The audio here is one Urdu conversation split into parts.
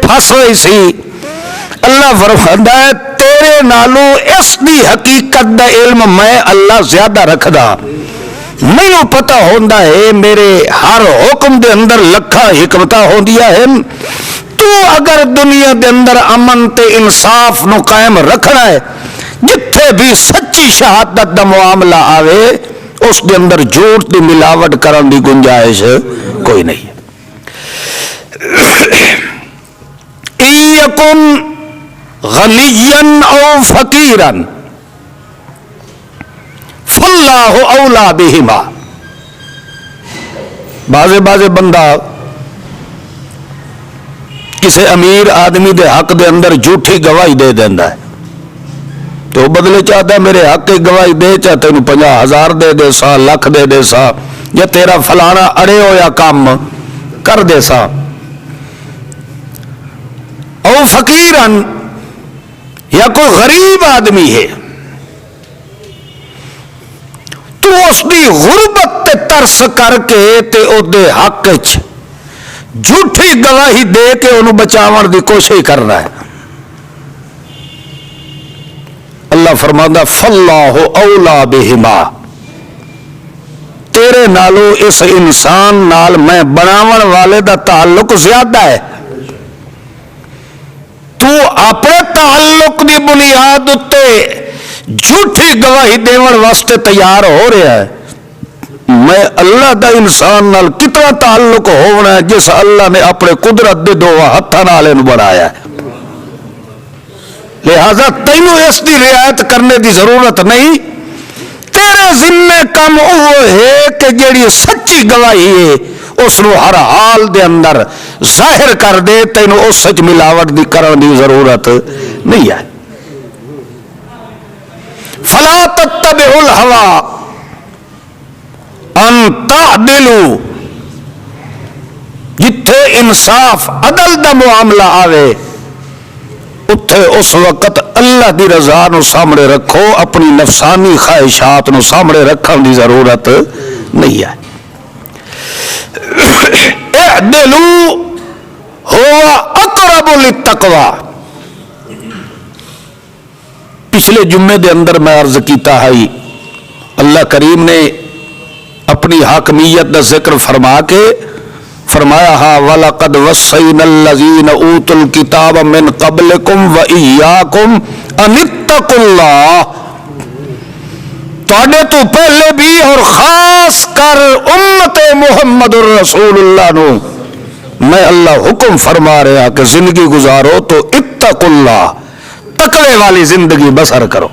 پھس ہوئی سی اللہ فرماتا ہے تیرے نالوں اس دی حقیقت دا علم میں اللہ زیادہ رکھدا مینوں پتہ ہوندا ہے میرے ہر حکم دے اندر لکھاں حکمتاں ہوندیاں ہیں تو اگر دنیا دے اندر امن تے انصاف نو قائم رکھنا ہے جتھے بھی سچی شہادت دا معاملہ آوے اس دے اندر جھوٹ دی ملاوٹ کرن دی گنجائش کوئی نہیں یکن غنیًا او فقیرًا فاللہ اولا بہما بعض بندہ کسی امیر آدمی دے حق دے اندر جھوٹی گواہی دے دینا ہے تو بدلے چاہتا ہے میرے حق کی گواہی دے چاہے تینوں 50,000 دے دے سا لکھ دے دے سا یا تیرا فلانا اڑے ہویا کام کر دے سا او فقیرن یا کوئی غریب آدمی ہے تو اس دی غربت تے ترس کر کے تے او دے حق چ جھوٹی گواہی دے کے انہوں بچاون دی کوشش کرنا ہے اللہ فرماتا فاللہ اولا بہما تیرے نالو اس انسان نال میں بناون والے دا تعلق زیادہ ہے تو اپنے تعلق دی بنیاد اتے جھوٹی گواہی دیون واسطے تیار ہو رہا ہے میں اللہ دا انسان نال کتنا تعلق ہونا ہے جس اللہ نے اپنے قدرت دے دو ہتھاں نال انہوں بنایا ہے لہذا تینوں اس دی رعایت کرنے دی ضرورت نہیں تیرے ذمے کم وہ ہے کہ جیڑی سچی گواہی ہے اس نو ہر حال دے اندر ظاہر کر دے تینوں اس سچ ملاوٹ دی کرن دی ضرورت نہیں ہے فلا تتبعوا الهوى ان تعدلوا جتھے انصاف عدل دا معاملہ آوے اتھے اس وقت اللہ دی رضا نو سامنے رکھو اپنی نفسانی خواہشات نو سامنے رکھن دی ضرورت نہیں ہے اعدلوا هو اقرب للتقوى پچھلے جمعے دے اندر میں عرض کیتا ہے اللہ کریم نے اپنی حاکمیت دا ذکر فرما کے فرمایا ہا وَلَقَدْ وَصَّيْنَا الَّذِينَ أُوتُوا الْكِتَابَ مِنْ قَبْلِكُمْ وَإِيَّاكُمْ أَنِ اتَّقُوا اللَّهَ تواڈے تو پہلے بھی اور خاص کر امت محمد الرسول اللہ نو میں اللہ حکم فرما رہا کہ زندگی گزارو تو اتقوا اللہ تقوی والی زندگی بسر کرو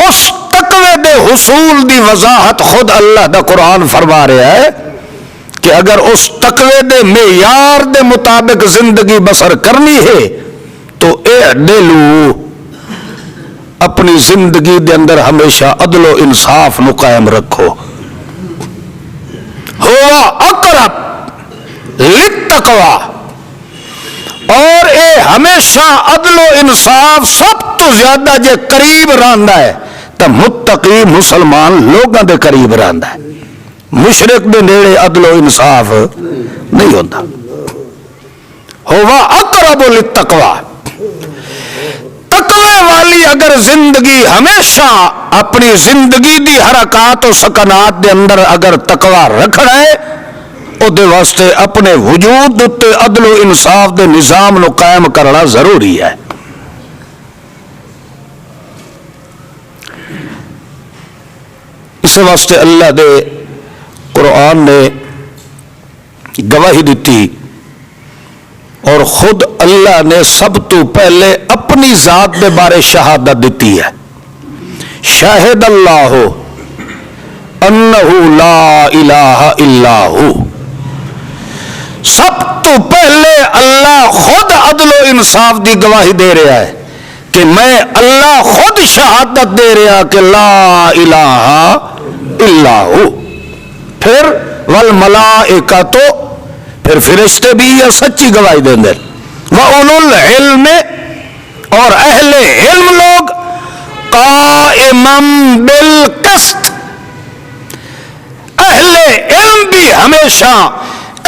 اس تقوی دے حصول دی وضاحت خود اللہ دا قرآن فرما رہا ہے کہ اگر اس تقوی دے معیار دے مطابق زندگی بسر کرنی ہے تو اعدلوا اپنی زندگی دے اندر ہمیشہ عدل و انصاف نو قائم رکھو ہوا اقرب للتقوی اور اے ہمیشہ عدل و انصاف سب تو زیادہ جے قریب رہندا ہے تو متقی مسلمان لوگوں دے قریب رہندا ہے مشرک دے نیڑے عدل و انصاف نہیں ہوتا ہوا اقرب للتقوی تقوی والی اگر زندگی ہمیشہ اپنی زندگی دی حرکات و سکنات دے اندر اگر تقوی رکھنا ہے او دے واسطے اپنے وجود تے عدل و انصاف دے نظام نو قائم کرنا ضروری ہے اس واسطے اللہ دے قرآن نے گواہی دیتی اور خود اللہ نے سب تو پہلے اپنی ذات دے بارے شہادت دیتی ہے شاہد اللہ انہ لا الہ الا ہو سب تو پہلے اللہ خود عدل و انصاف دی گواہی دے رہا ہے کہ میں اللہ خود شہادت دے رہا کہ لا الہ الا ہو پھر والملائکۃ پھر فرشتے بھی یہ سچی گواہی دیں گے وَأُولُو الْعِلْمِ اور اہل علم لوگ قائمًا بالقسط اہل علم بھی ہمیشہ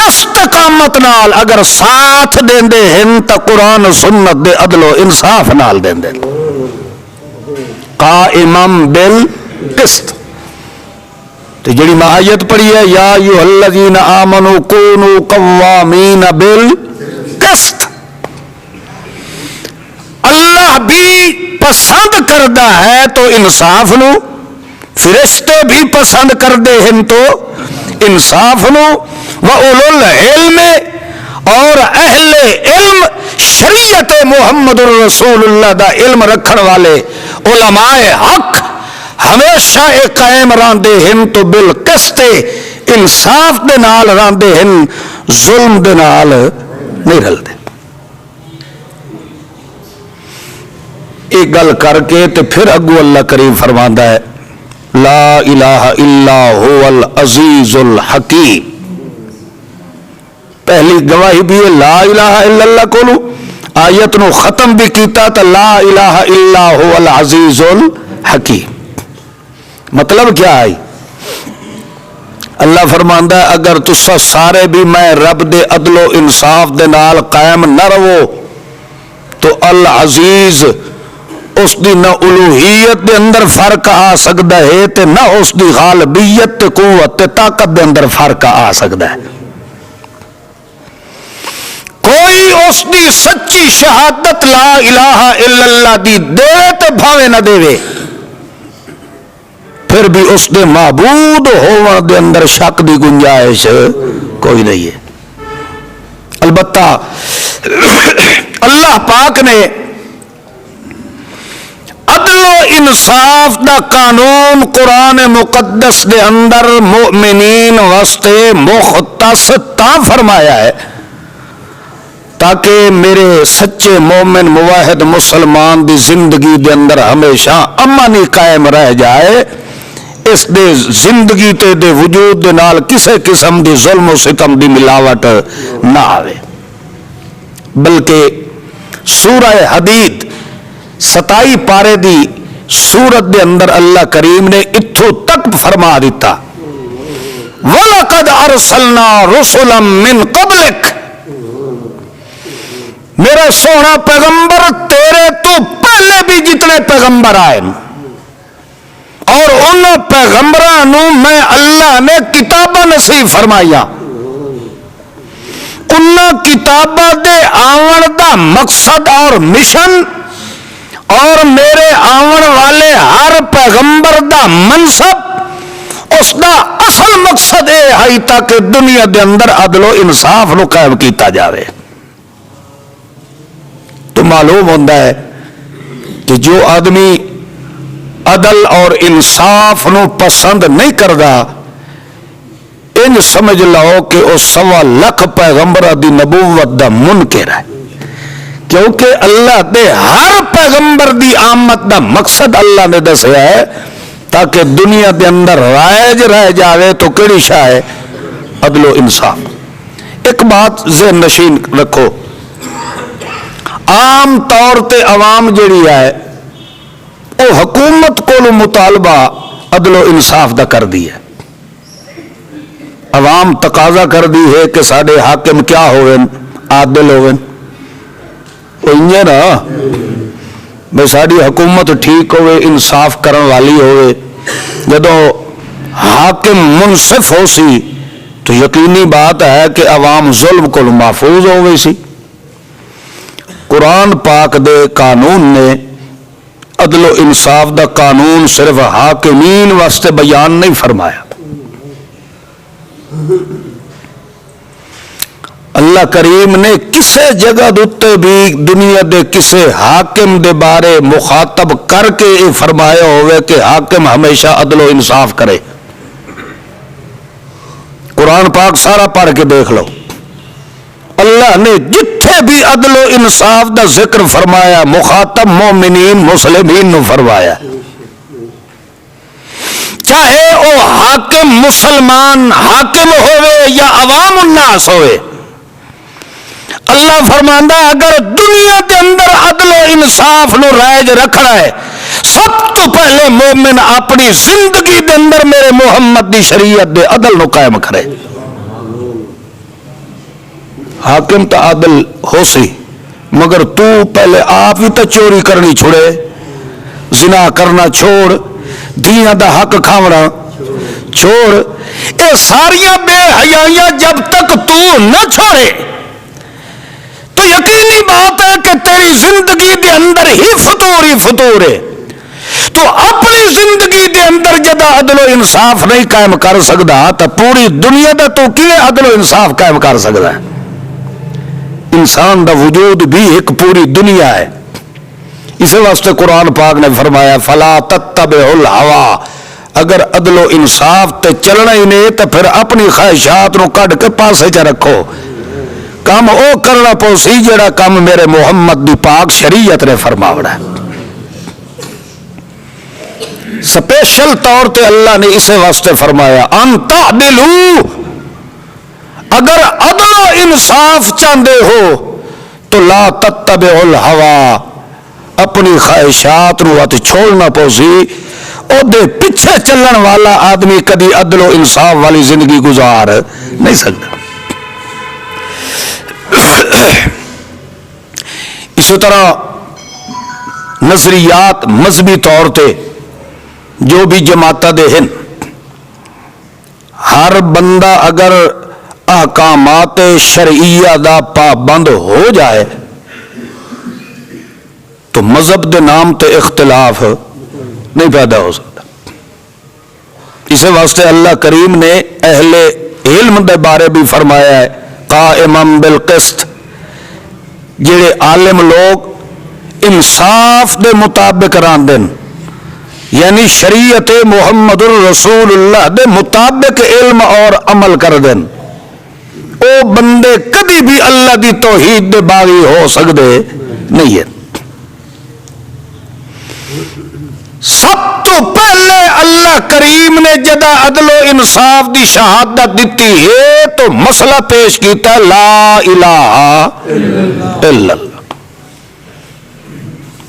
استقامت نال اگر ساتھ دیندے ہیں تو قرآن سنت دے عدل و انصاف نال دیندے قائما بالقسط. تو جڑی میں آیت پڑھی ہے یا ایھا الذین آمنوا کونوا قوامین بالقسط، اللہ بھی پسند کردہ ہے تو انصاف نو، فرشتے بھی پسند کردے ہیں تو انصاف نو، وَأُولُو الْعِلْمِ اور اہل علم شریعت محمد الرسول اللہ دا علم رکھن والے علماء حق ہمیشہ ایک قائم راندے ہیں تو بالقسط انصاف دے نال راندے ہیں، ظلم دے نال نہیں رلدے. ایک گل کر کے تے پھر اگو اللہ کریم فرماندا ہے لا الہ الا هو العزیز الحکیم. پہلی گواہی بھی ہے لا الہ الا اللہ کولو، آیت نو ختم بھی کیتا تو لا الہ الا هو العزیز الحکیم. مطلب کیا ہے؟ اللہ فرماندا ہے اگر تسا سارے بھی میں رب دے عدل و انصاف دے نال قائم نہ رہو تو العزیز اس دی نہ الوہیت دے اندر فرق آ سکتا ہے تے نہ اس دی غالبیت تے قوت تے طاقت دے اندر فرق آ سکتا ہے. کوئی اس دی سچی شہادت لا الہ الا اللہ دی دے تے بھاوے نہ دے، پھر بھی اس دے معبود ہون دے اندر شک دی گنجائش کوئی نہیں ہے. البتہ اللہ پاک نے عدل و انصاف دا قانون قرآن مقدس دے اندر مؤمنین واسطے مختص تا فرمایا ہے تاکہ میرے سچے مومن موحد مسلمان دی زندگی دے اندر ہمیشہ امن قائم رہ جائے، اس دے زندگی تے دے وجود دے نال کسے قسم دی ظلم و ستم دی ملاوٹ نہ آوے. بلکہ سورہ حدید 27 پارے دی سورت دے اندر اللہ کریم نے اتھو تک فرما دیتا وَلَقَدْ أَرْسَلْنَا رُسُلًا مِّن قَبْلِكَ، میرا سونا پیغمبر تیرے تو پہلے بھی جتنے پیغمبر آئے اور ان پیغمبرانوں میں اللہ نے کتاباں نصیب فرمائیا. ان کتاباں دے آون دا مقصد اور مشن اور میرے آون والے ہر پیغمبر دا منصب اس دا اصل مقصد یہ ہے تاکہ دنیا دے اندر عدل و انصاف نو قائم کیتا جاوے. تو معلوم ہوتا ہے کہ جو آدمی عدل اور انصاف نو پسند نہیں کردا ان سمجھ لو کہ وہ 1.25 لاکھ پیغمبر دی نبوت دا منکر ہے، کیونکہ اللہ دے ہر پیغمبر دی آمد دا مقصد اللہ نے دسیا ہے تاکہ دنیا دے اندر رائج رہ جاوے تو کیڑی شاہ ہے؟ عدل و انصاف. ایک بات ذہن نشین رکھو، عام طور تے عوام جڑی ہے وہ حکومت کو مطالبہ عدل و انصاف دا کر دی ہے. عوام تقاضا کر دی ہے کہ ساڈے حاکم کیا ہوئے؟ عادل ہوئے. وہ نا بھائی ساری حکومت ٹھیک ہوئے، انصاف کرن والی ہوئے. جدو حاکم منصف ہو سی تو یقینی بات ہے کہ عوام ظلم کو محفوظ ہو گئی سی. قرآن پاک دے قانون نے عدل و انصاف دا قانون صرف حاکمین واسطے بیان نہیں فرمایا. اللہ کریم نے کسے جگہ دوتے بھی دنیا دے کسے حاکم دے بارے مخاطب کر کے یہ فرمایا ہوئے کہ حاکم ہمیشہ عدل و انصاف کرے. قرآن پاک سارا پڑھ کے دیکھ لو، اللہ نے جتھے بھی عدل و انصاف دا ذکر فرمایا مخاطب مومنین مسلمین نو فرمایا، چاہے وہ حاکم مسلمان حاکم ہوئے یا عوام الناس ہوئے. اللہ فرماندا اگر دنیا کے اندر عدل و انصاف نو رائج رکھنا ہے سب تو پہلے مومن اپنی زندگی دے اندر میرے محمد دی شریعت دے عدل نو قائم کرے. حاکم تو عادل ہو سی مگر تو پہلے آپ ہی تو چوری کرنی چھوڑے، زنا کرنا چھوڑ، دیاں دا حق کھاونا چھوڑ، اے ساریاں بے حیائیاں جب تک تو نہ چھوڑے تو یقینی بات ہے کہ تیری زندگی دے اندر ہی فطور ہے۔ تو اپنی زندگی دے اندر جدا عدل و انصاف نہیں قائم کر سکتا تو پوری دنیا دا تو کیویں عدل و انصاف قائم کر سکتا ہے؟ انسان دا وجود بھی ایک پوری دنیا ہے، اسی واسطے قرآن پاک نے فرمایا فلا تتبعوا الہوا، اگر عدل و انصاف تے چلنا ہی نہیں تو پھر اپنی خواہشات نو کڈ کے پاسے چ رکھو، کام او کرنا پوسی جڑا کام میرے محمد دی پاک شریعت نے فرماونا ہے۔ سپیشل طور تے اللہ نے اسے واسطے فرمایا ان تعدلوا، اگر عدل و انصاف چاہتے ہو تو لا تتبعوا الہوا، اپنی خواہشات نو ات چھوڑنا پوسی، او دے پیچھے چلن والا آدمی کدی عدل و انصاف والی زندگی گزار نہیں سکتا۔ اسی طرح نظریات مذہبی طور تے جو بھی جماعتاں دے ہیں، ہر بندہ اگر احکامات شرعیہ دا پابند ہو جائے تو مذہب دے نام تے اختلاف نہیں پیدا ہو سکتا۔ اسی واسطے اللہ کریم نے اہل علم دے بارے بھی فرمایا ہے قائما بالقسط، جڑے عالم لوگ انصاف دے مطابق راندن، یعنی شریعت محمد الرسول اللہ دے مطابق علم اور عمل کر دین، او بندے کبھی بھی اللہ دی توحید دے باغی ہو سکتے نہیں ہیں۔ سب تو پہلے اللہ کریم نے جدا عدل و انصاف دی شہادت دیتی ہے تو مسئلہ پیش کیتا لا الہ الا اللہ،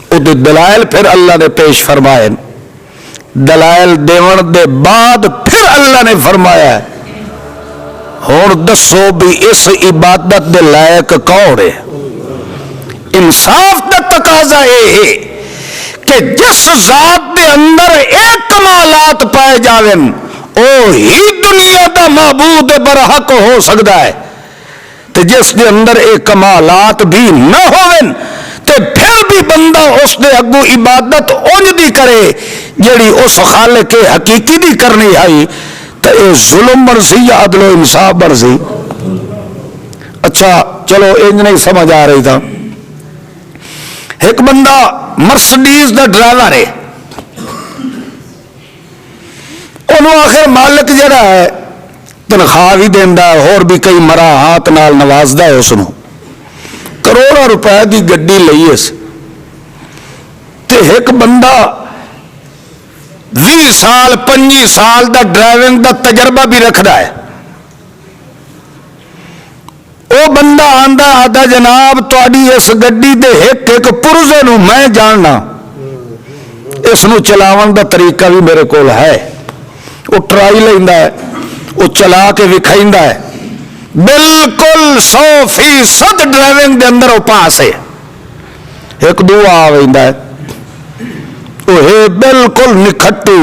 او دے دلائل پھر اللہ نے پیش فرمائے، دلائل دیون دے بعد پھر اللہ نے فرمایا ہن دسو بھی اس عبادت دے لائق کون ہے؟ انصاف دا تقاضا یہ ہے کہ جس ذات دے اندر ایک کمالات پائے جاویں او ہی دنیا دا معبود برحق ہو سکتا ہے، تے جس دے اندر ایک کمالات بھی نہ ہوویں تے پھر بھی بندہ اس دے اگو عبادت اونج دی کرے جیڑی اس خالق حقیقی دی کرنی آئی، تو اے ظلم برسی یا عدل و انصاف برسی؟ اچھا چلو انج نہیں سمجھ آ رہی تھا، ایک بندہ مرسڈیز دا ڈرائیور ہے، انہوں آخر مالک جڑا ہے تنخواہ بھی دینا ہے اور بھی کئی مراحات نال نوازدہ ہے، اس نو کروڑوں روپے کی گڈی لئی اس تے ایک بندہ 20 سال 25 سال دا ڈرائیونگ دا تجربہ بھی رکھدا ہے، او بندہ آندا آدھا جناب تہاڈی اس گڈی دے ایک ایک پرزے نو میں جاننا، اس نو چلاون دا طریقہ بھی میرے کول ہے، وہ ٹرائی لیندا ہے، وہ چلا کے وکھائندا ہے، بالکل 100% ڈرائیونگ دے اندر وہ پاس ہے، ایک دو آ ویندا ہے وہ ہے بالکل نکھٹو،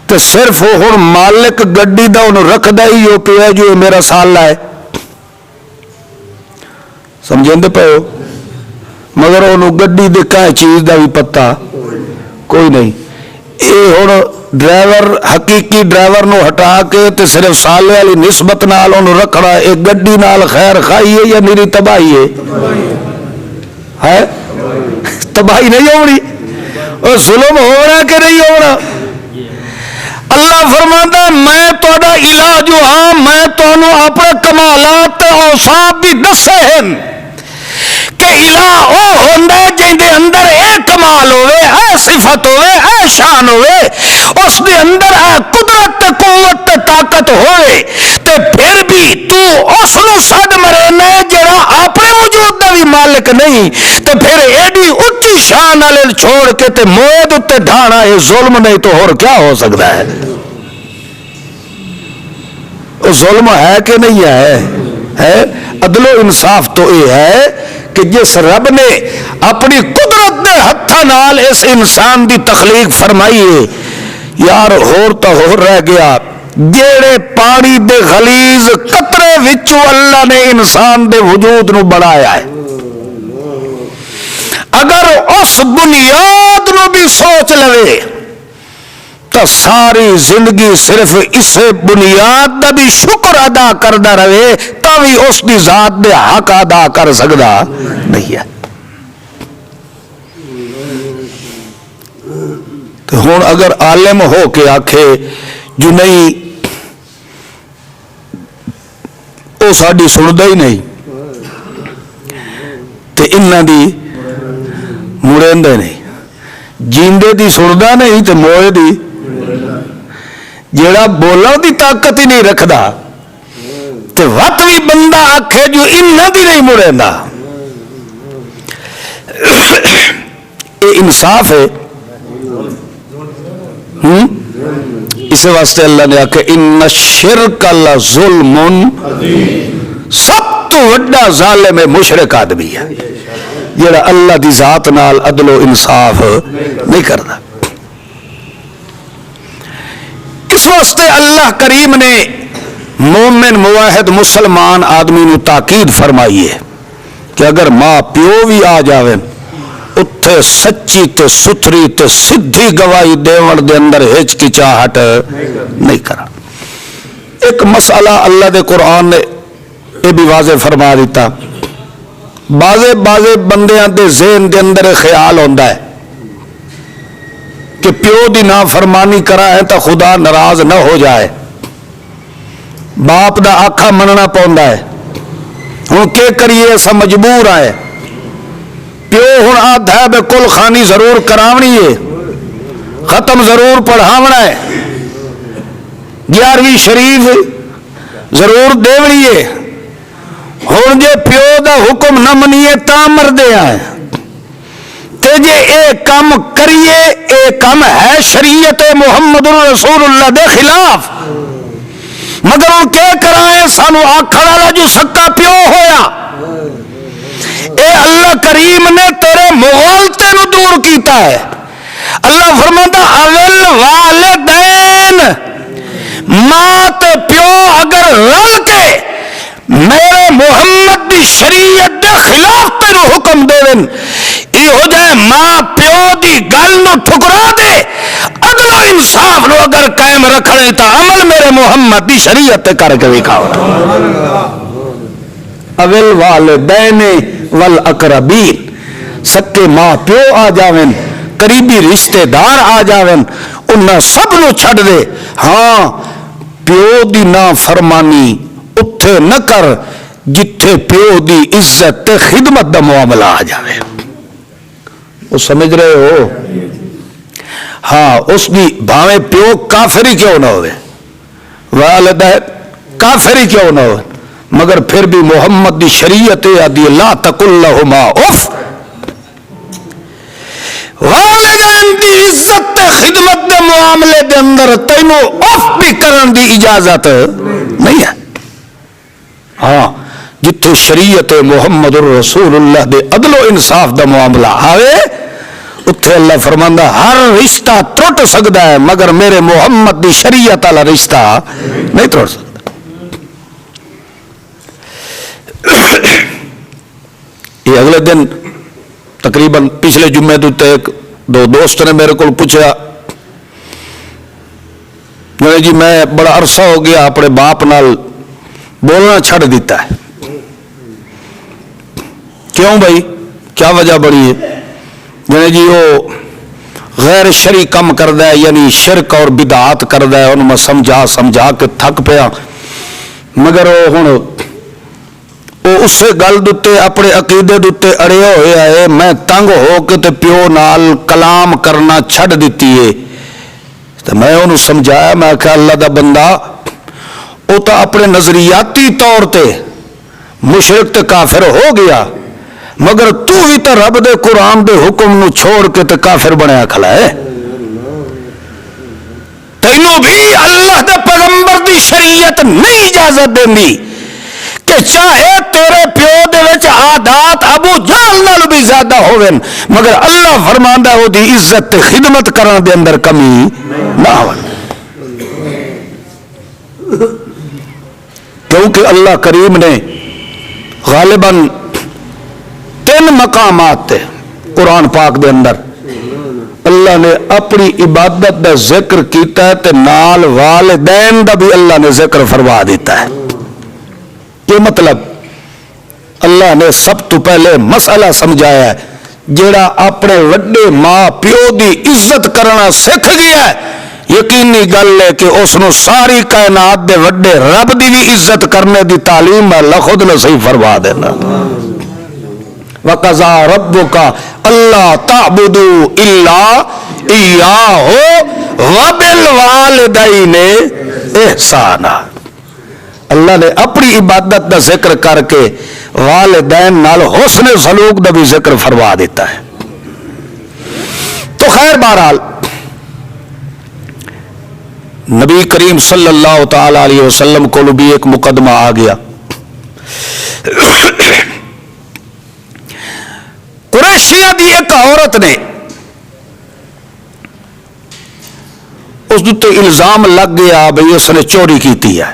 تے صرف ہن مالک گڈی دا انہوں رکھدا ہی ہو پیا جو میرا سال ہے، سمجھیں پے ہو، مگر انہوں گڈی دے کہے چیز دا بھی پتہ کوئی نہیں، اے ہن ڈرائیور حقیقی ڈرائیور نو ہٹا کے تے صرف سالے والی نسبت نال انہوں رکھنا، ایک گڈی نال خیر خائی ہے یا میری تباہی ہے؟ تباہی نہیں ہونی، اور ظلم ہونا کہ نہیں ہونا؟ اللہ فرماتا میں تہاڈا الہ جو ہاں، میں تانوں اپنے کمالات تے اوصاف بھی دسے ہیں کہ الہ او ہوندا جن دے اندر اے کمال ہوئے، اے صفت ہوئے، اے شان ہوئے، اس دے اندر اے قدرت تے قوت تے طاقت ہوئے، تے پھر بھی تو اس نو سڈ مرے جڑا اپنے وجود دا بھی مالک نہیں، تے پھر ایڈی اچھی شان والے چھوڑ کے تے موت تے ڈھانا، یہ ظلم نہیں تو اور کیا ہو سکتا ہے؟ وہ ظلم ہے کہ نہیں ہے؟ ہے عدل و انصاف تو یہ ہے کہ جس رب نے اپنی قدرت دے ہتھاں نال اس انسان دی تخلیق فرمائی ہے یار ہور تو ہور رہ گیا جیڑے پانی دے غلیظ قطرے وچوں اللہ نے انسان دے وجود نو بنایا ہے اگر اس بنیاد نو بھی سوچ لوے تو ساری زندگی صرف اس بنیاد دا بھی شکر ادا کردا رہے تو بھی اس دی ذات دے حق ادا کر سکدا نہیں ہے تو ہن اگر عالم ہو کے آکھے جو نہیں وہ ساری سنتا ہی نہیں تے انہاں دی مڑیندے نہیں جیندے دی سندا نہیں تے موئے دی جیڑا بولن دی طاقت ہی نہیں رکھدا تے وقت بھی بندہ آکھے جو انہاں دی نہیں مڑیندا یہ انصاف ہے اس واسطے اللہ نے آکھے ان الشرک لظلم سب تو وڈا ظالم مشرک آدمی ہے جڑا اللہ دی ذات نال عدل و انصاف نہیں کرتا اس واسطے اللہ کریم نے مومن موحد مسلمان آدمی نو تاکید فرمائی ہے کہ اگر ماں پیو بھی آ جاوے اتھے سچی تے ستھری تے سدھی گواہی دیون دے اندر ہچکچاہٹ نہیں کرا ایک مسئلہ اللہ دے قرآن نے یہ بھی واضح فرما دیتا بازے بندیاں دے ذہن دے اندر خیال ہوندا ہے کہ پیو دی نافرمانی کرا ہے تو خدا ناراض نہ ہو جائے باپ دا آکھا مننا پوندا ہے ہن کے کریے ایسا مجبور ہے پیو ہن آدھا ہے بے کل خانی ضرور کراونی ہے ختم ضرور پڑھاونا ہے 11ویں شریف ضرور دیونی ہے ہن جے پیو دا حکم نہ منیے تا مردے آئے تے جے اے کام کریے اے کام ہے شریعت محمد رسول اللہ دے خلاف مگر وہ کیا کرائیں سانو آکھڑ والا جو سکا پیو ہویا اے اللہ کریم نے تیرے مغالطے نو دور کیتا ہے اللہ فرماتا اول والدین ماں تے پیو اگر رل کے میرے محمد دی شریعت دے خلاف تینو حکم دے یہ ہو جائے ماں پیو دی گل نو ٹھکرا دے عدل و انصاف نو اگر قائم رکھنے تا عمل میرے محمد دی شریعت تے کر کے وکھاؤ اول والدین والاقربین سکے ماں پیو آ جاویں قریبی رشتہ دار آ جاویں انہاں سب نو چھڈ دے ہاں پیو دی نافرمانی اتھے نہ کر جتھے پیو دی عزت تے خدمت دا معاملہ آ جاوے وہ سمجھ رہے ہو ہاں اس دی بھاویں پیو کافر ہی کیوں نہ ہوئے والدین کافر ہی کیوں نہ ہوئے مگر پھر بھی محمد دی شریعت آدی لا تقل لہما اف والدین دی عزت تے خدمت دے معاملے دے اندر تینوں اف بھی کرن دی اجازت نہیں ہے ہاں جتھے شریعت محمد الرسول اللہ دے عدل و انصاف دا معاملہ آوے اتھے اللہ فرماندا ہر رشتہ ٹوٹ سکتا ہے مگر میرے محمد دی شریعت والا رشتہ نہیں ٹوٹ سکتا یہ اگلے دن تقریباً پچھلے جمعے تو ایک دو دوست نے میرے کو پوچھا جی میں بڑا عرصہ ہو گیا اپنے باپ نال بولنا چھڑ دیتا ہے کیوں بھائی کیا وجہ بڑی ہے جی وہ غیر شرعی کم کردا ہے یعنی شرک اور بدعات کردا ہے انہوں میں سمجھا کے تھک پیا مگر وہ ہن وہ اسے گل دتے اپنے عقیدے دتے اڑے ہوئے ہے میں تنگ ہو کے تے پیو نال کلام کرنا چھڑ دیتی ہے تو میں انہوں سمجھایا میں کہ اللہ دا بندہ وہ تو اپنے نظریاتی طور تے مشرک تے کافر ہو گیا مگر تو ہی تو رب دے قرآن دے حکم نو چھوڑ کے تے کافر بنیا کھلا ہے تینوں بھی اللہ دے پیغمبر دی شریعت نہیں اجازت دیندی کہ تے چاہے تیرے پیو دے وچ عادات ابو جہل نال بھی زیادہ ہوون مگر اللہ فرماندا او دی عزت تے خدمت کرن دے اندر کمی نہ ہوے، کیونکہ اللہ کریم نے غالباً 3 مقامات تے قرآن پاک دے اندر اللہ نے اپنی عبادت دا ذکر کیتا ہے تے نال والدین دا بھی اللہ نے ذکر فرما دیتا ہے۔ یہ مطلب اللہ نے سب تو پہلے مسئلہ سمجھایا ہے، جیڑا اپنے وڈے ماں پیو دی عزت کرنا سکھ گیا ہے یقینی گل ہے کہ اس نو ساری کائنات دے وڈے رب دی بھی عزت کرنے دی تعلیم اللہ خود نے صحیح فرما دینا۔ وَقَضَىٰ رَبُّكَ أَلَّا تَعْبُدُوا إِلَّا إِيَّاهُ وَبِالْوَالِدَيْنِ إِحْسَانًا۔ اللہ نے اپنی عبادت کا ذکر کر کے والدین نال حسن سلوک کا بھی ذکر فرما دیتا ہے۔ تو خیر بہرحال نبی کریم صلی اللہ تعالی علیہ وسلم کو بھی ایک مقدمہ آ گیا۔ قریشیہ دی ایک عورت نے اس تے الزام لگ گیا بھئی اس نے چوری کیتی ہے،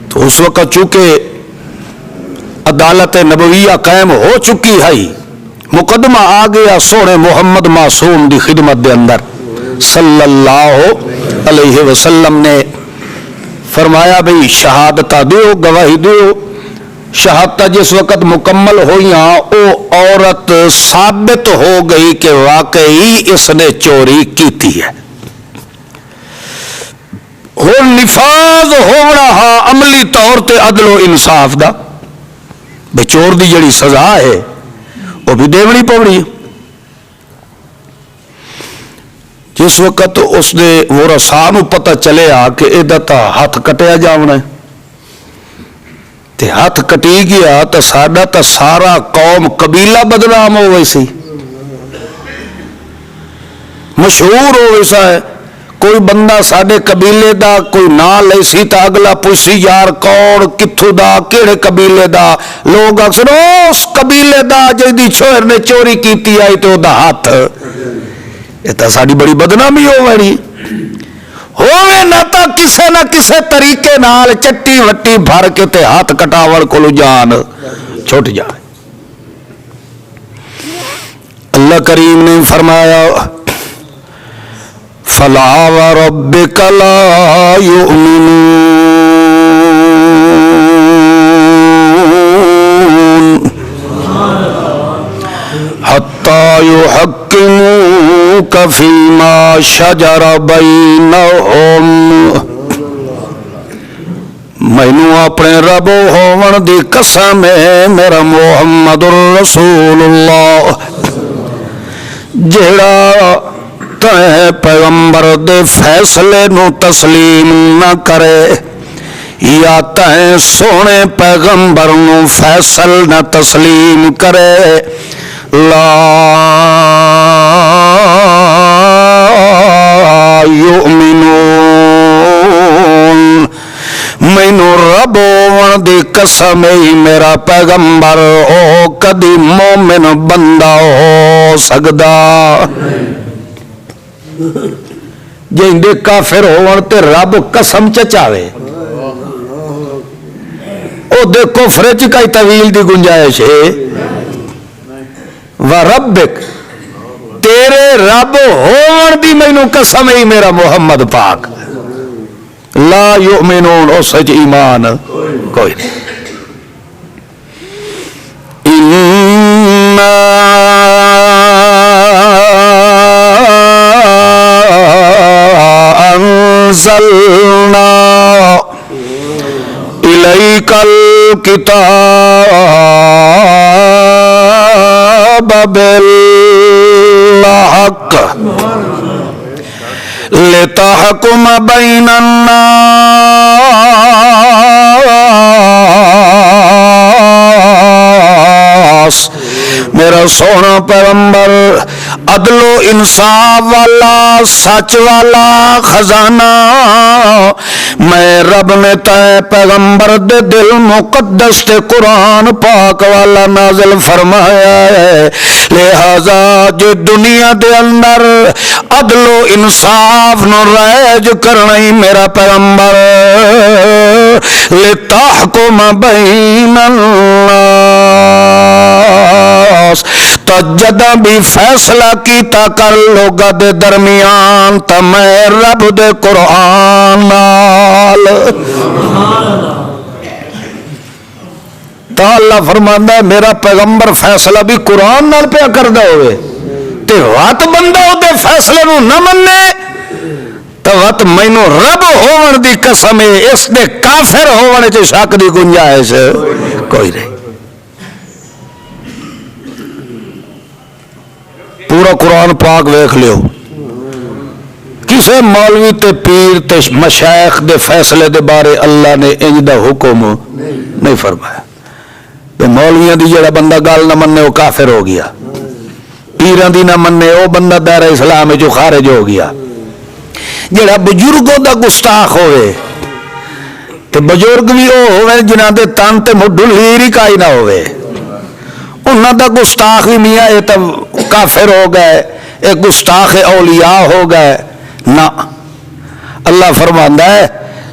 تو اس وقت چونکہ عدالت نبویہ قائم ہو چکی ہے، مقدمہ آ گیا سونے محمد معصوم دی خدمت دے اندر صلی اللہ علیہ وسلم نے فرمایا بھئی شہادت دیو، گواہی دیو۔ شہادت جس وقت مکمل ہوئیاں او عورت ثابت ہو گئی کہ واقعی اس نے چوری کیتی ہے۔ ہن نفاذ ہونا ہا عملی طور تے عدل و انصاف دا، بے چور دی جڑی سزا ہے وہ بھی دیونی پونی۔ جس وقت اس نے ورثاء نو پتہ چلیا کہ ایدا تا ہاتھ کٹیا جاونا ہے تے ہاتھ کٹی گیا تو ساڈا تا سارا قوم قبیلہ بدنام ہو ویسی، مشہور ہو ویسا ہے۔ کوئی بندہ ساڈے قبیلے دا کوئی نام لے سی تا اگلا پوچھی یار کون کتھوں دا کیڑے قبیلے دا، لوگ اکثر اس قبیلے دا جدی چھوہر نے چوری کیتی آئی تو دا ہاتھ، یہ تا ساڈی بڑی بدنامی ہو ویڑی ہوئے نہ تا کسے نہ کسے طریقے نال چٹی وٹی بھر کے تے ہاتھ کٹاوڑ کو جان چھوٹ جائے۔ اللہ کریم نے فرمایا فَلَا وَرَبِّكَ لَا يُؤْمِنُونَ حَتَّى يُحَكِّمُوكَ فِيمَا شَجَرَ بَيْنَهُمْ۔ مینوں اپنے رب ہون دی قسم ہے میرا محمد الرسول اللہ، جیڑا تے پیغمبر دے فیصلے نو تسلیم نہ کرے یا تے سونے پیغمبر نو فیصل نہ تسلیم کرے، لا یؤمنون۔ مینوں رب ہون دی قسم ہے میرا پیغمبر او کدی مومن بندہ ہو سکدا۔ جیندے کافر ہون تے رب قسم چچاوے، او دیکھو فرج کا طویل دی گنجائش ہے۔ وَرَبِّكَ تیرے رب ہون دی مینوں قسم ہے میرا محمد پاک، لا یؤمنون او سچ ایمان کوئی نہیں۔ انزلنا الیک الکتاب بالحق لتحکم بین الناس۔ میرا سونا پیغمبر عدل و انصاف والا سچ والا خزانہ میں رب نے تے پیغمبر دے دل مقدس تے قرآن پاک والا نازل فرمایا ہے. لہذا جو دنیا دے اندر عدل و انصاف نو رائج کرنا ہی میرا پیغمبر لتحکم بین الناس تو جدہ بھی فیصلہ کیتا کر لوگا دے درمیان تا میں رب دے قرآن نال تا اللہ فرماندہ ہے میرا پیغمبر فیصلہ بھی قرآن نال پہ کردہ ہوئے تے وات بندہ ہو دے فیصلے نو نہ مننے تو وات مینو رب ہون دی قسم ہے اس دے کافر ہون چے شک دی گنجائش کوئی نہیں. پورا قرآن پاک ویکھ لیو کسے مولوی تے پیر تے مشائخ دے فیصلے دے بارے اللہ نے انج دا حکم نہیں فرمایا. مولویاں دی جڑا بندہ گل نہ مننے وہ کافر ہو گیا, پیراں دی نہ مننے وہ بندہ دائرہ اسلام جو خارج ہو گیا. جڑا بزرگوں دا گستاخ ہوئے تے بزرگ بھی وہ ہوئے جنہاں دے تن تے مڈھو لیری کائی نہ ہوئے انہاں دا گستاخ بھی میاں یہ تو کافر ہو گئے ایک گستاخ اولیاء ہو گئے نہ. اللہ فرماندہ ہے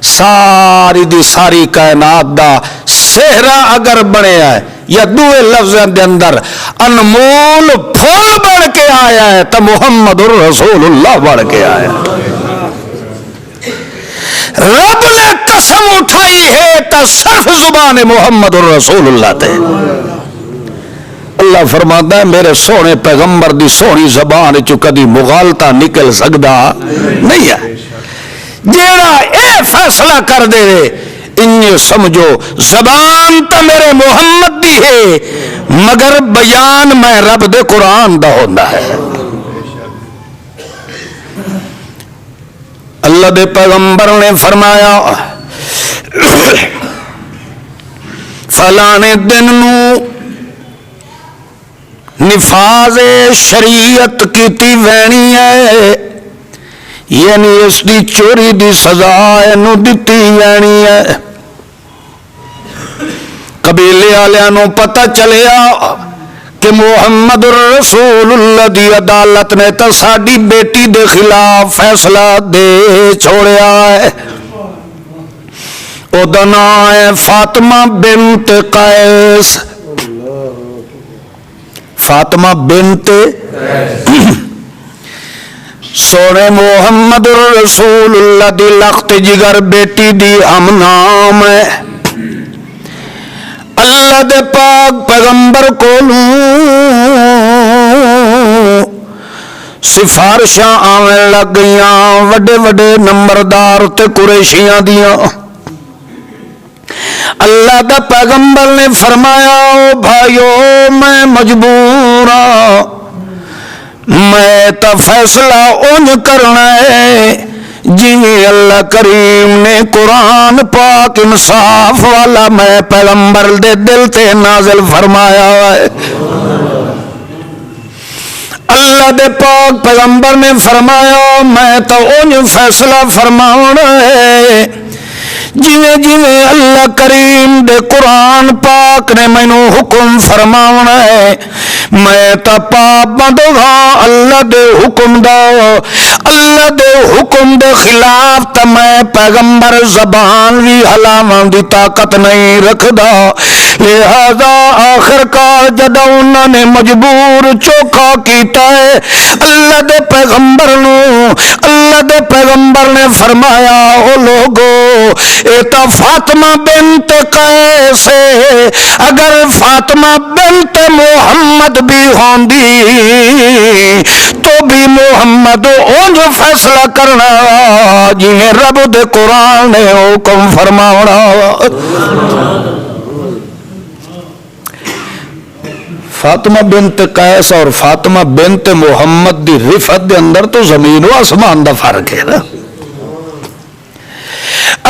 ساری دی ساری کائنات دا سہرا اگر بنے ہے یا دوے لفظیں دے اندر انمول پھول بڑھ کے آیا ہے تو محمد الرسول اللہ بڑھ کے آیا ہے. رب نے قسم اٹھائی ہے تو صرف زبان محمد الرسول اللہ تے. اللہ فرماتا ہے میرے سونے پیغمبر دی سونی زبان چو کدی مغالطہ نکل سکدا نہیں ہے. جیڑا اے فیصلہ کر دے انہیں سمجھو زبان تا میرے محمد دی ہے مگر بیان میں رب دے قرآن دا ہوندہ ہے. اللہ دے پیغمبر نے فرمایا فلانے دن نو نفاذ شریعت کیتی وینی ہے یعنی اس دی چوری دی سزا نو دتی وینی ہے. قبیلے والوں نو پتہ چلیا کہ محمد الرسول اللہ دی عدالت نے تو ساڈی بیٹی دے خلاف فیصلہ دے چھوڑیا ہے. او دا نام ہے فاطمہ بنت قیس. فاطمہ بنت سونے محمد الرسول اللہ دی لخت جگر بیٹی دی ہم نام ہے. اللہ دے پاک پیغمبر کولوں سفارشاں آویں لگ گئیاں وڈے وڈے نمبردار تے قریشیاں دیاں. اللہ دا پیغمبر نے فرمایا او بھائیو میں مجبور ہاں میں تا فیصلہ اون کرنا ہے جی اللہ کریم نے قرآن پاک انصاف والا میں پیغمبر دے دل تے نازل فرمایا ہے. اللہ دے پاک پیغمبر نے فرمایا میں تو اون فیصلہ فرماؤنا ہے جویں جویں اللہ کریم دے قرآن پاک نے مینوں حکم فرماونا ہے. میں تا پابند ہاں اللہ دے حکم دا. اللہ دے حکم دے خلاف تا میں پیغمبر زبان بھی ہلاواں دی طاقت نہیں رکھدا. لہذا آخر کار جدوں انہاں نے مجبور چوکھا کیتا ہے اللہ دے پیغمبر نو. اللہ دے پیغمبر نے فرمایا او لوگو اے تا فاطمہ بنت قیس اگر فاطمہ بنت محمد بھی ہوندی تو بھی محمد اونج فیصلہ کرنا جنہیں رب دے قرآن نے حکم فرماونا. فاطمہ بنت قیس اور فاطمہ بنت محمد دی رفت دے اندر تو زمین و آسمان دا فرق ہے نا.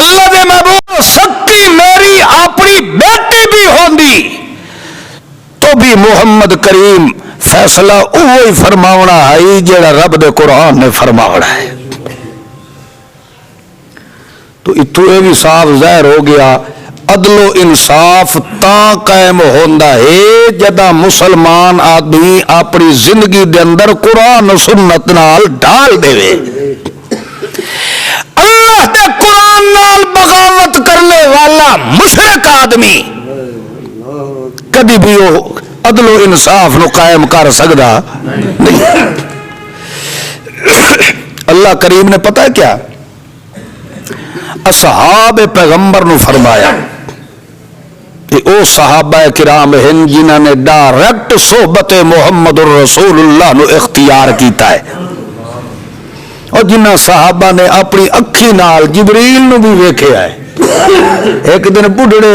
اللہ دے محبوب سکی میری اپنی بیٹی بھی ہوندی تو بھی محمد کریم فیصلہ اوہی فرماونا ہے جڑا رب دے قرآن نے فرماونا ہے. تو اتو یہ بھی صاف ظاہر ہو گیا عدل و انصاف تا قائم ہوندا ہے جدا مسلمان آدمی اپنی زندگی دے اندر قرآن و سنت نال ڈال دے. اللہ دے قرآن نال بغاوت کرنے والا مشرک آدمی کبھی بھی وہ عدل و انصاف نو قائم کر سکتا نہیں. اللہ کریم نے پتہ ہے کیا اصحاب پیغمبر نو فرمایا کہ او صحابہ کرام ہیں جنہاں نے ڈائریکٹ صحبت محمد الرسول اللہ نو اختیار کیتا ہے اور جنہ صحابہ نے اپنی اکھی نال جبریل نو بھی ویکھیا ہے. ایک دن بڑھڑے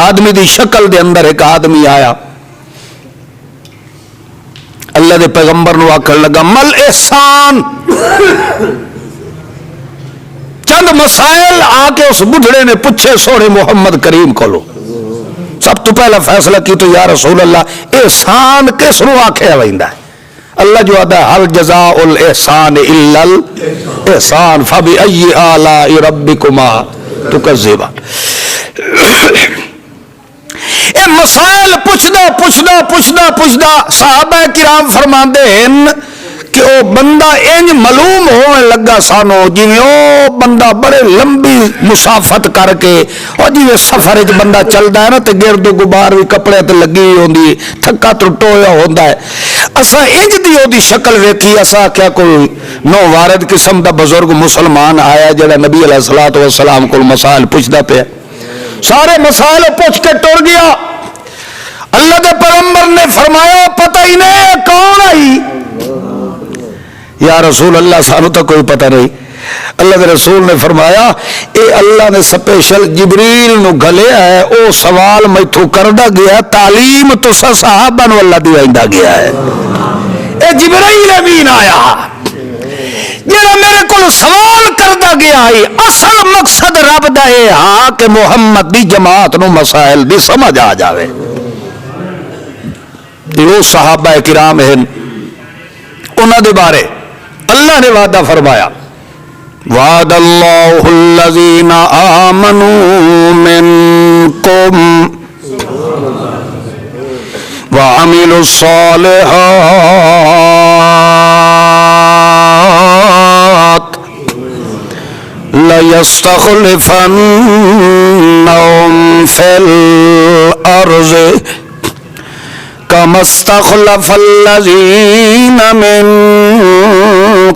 آدمی دی شکل دے اندر ایک آدمی آیا, اللہ دے پیغمبر نو آکھن لگا مل احسان. چند مسائل آ کے اس بڑھڑے نے پوچھے سونے محمد کریم کو لو. سب تو پہلا فیصلہ کی تو یا رسول اللہ احسان کس نو آکھیا ویندا ہے؟ اللہ جو آدھا حل جزاء الاحسان الا الاحسان فبأي آلاء ربكما تكذبان. اے مسائل پوچھدا صحابہ کرام فرماندے ہیں کہ او بندہ انج معلوم ہونے لگا سانو جویں او بندہ بڑے لمبی مسافت کر کے اور جویں سفر وچ بندہ چلدا ہے نا تے گرد و غبار بھی کپڑے تے لگی ہوندی تھکا ٹٹو ہویا ہوندا ہے. اساں انج دی او دی شکل ویکھی اساں کیا کوئی نو وارد قسم دا بزرگ مسلمان آیا جڑا نبی علیہ الصلوۃ والسلام کول مسائل پوچھدا پیا. سارے مسائل پوچھ کے ٹر گیا. اللہ دے پیغمبر نے فرمایا پتہ ہی نہیں کون آئی. یا رسول اللہ سانو تو کوئی پتہ نہیں. اللہ کے رسول نے فرمایا اے اللہ نے سپیشل جبریل نو گھلیا ہے, او سوال میتھوں کردا گیا, تعلیم تو صحابہ نو اللہ دیویندا گیا ہے. اے جبرائیل امین آیا جڑا میرے کو سوال کردا گیا ہے. اصل مقصد رب دا اے ہاں کہ محمد دی جماعت نو مسائل دی سمجھ آ جاوے. وہ صحابہ کرام ہیں انہاں دے بارے اللہ نے وعدہ فرمایا وعد اللہ الذین آمنوا منکم وعملوا الصالحات لَيَسْتَخْلِفَنَّهُمْ فِي الْأَرْضِ كَمَا اسْتَخْلَفَ الَّذِينَ مِنْ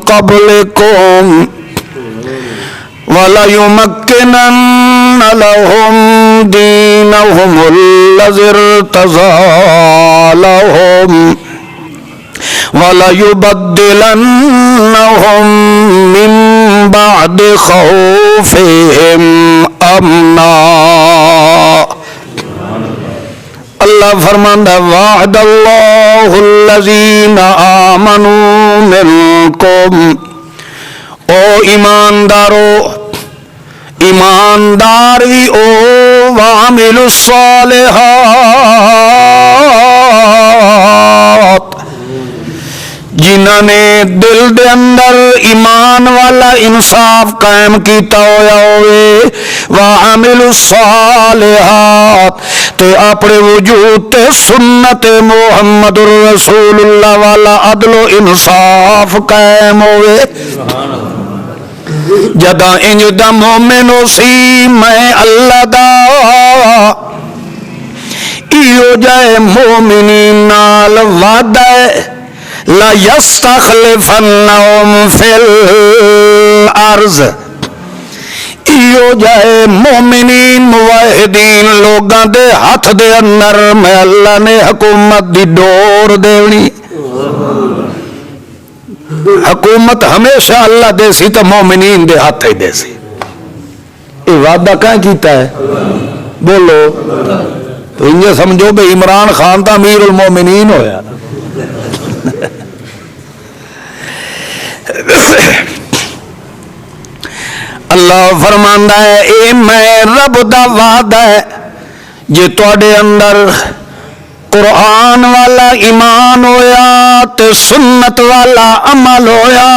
قَبْلِكُمْ وَلَيُمَكِّنَنَّ لَهُمْ دِينَهُمُ الَّذِي ارْتَضَىٰ لَهُمْ وَلَيُبَدِّلَنَّهُمْ مِنْ بَعْدِ خَوْفِهِمْ أَمْنًا. اللہ فرماندا وعد اللہ الذین آمنوا منکم, او ایماندارو ایماندار بھی او وعملوا الصالحات جنہاں نے دل دے اندر ایمان والا انصاف قائم کیتا ہویا ہوئے وعملوا الصالحات تے اپنے وجود تے سنت محمد رسول اللہ والا عدل و انصاف قائم ہوئے. جدا انج دا مومن سی میں اللہ دا ایو جائے مومنین نال وعدہ لا یستخلفنہم فی الارض ایو جائے مومنین موحدین لوگاں دے ہاتھ دے اندر میں اللہ نے حکومت دی ڈور دیونی. حکومت ہمیشہ اللہ دے سی تو مومنین دے ہاتھ ہی دے سی. یہ وعدہ کہاں کیتا ہے بولو تو انجھے سمجھو بے عمران خان تا امیر المومنین ہویا. اللہ فرماندا ہے اے میں رب دا وعدہ ہے جے تواڈے اندر قرآن والا ایمان ہویا تے سنت والا عمل ہویا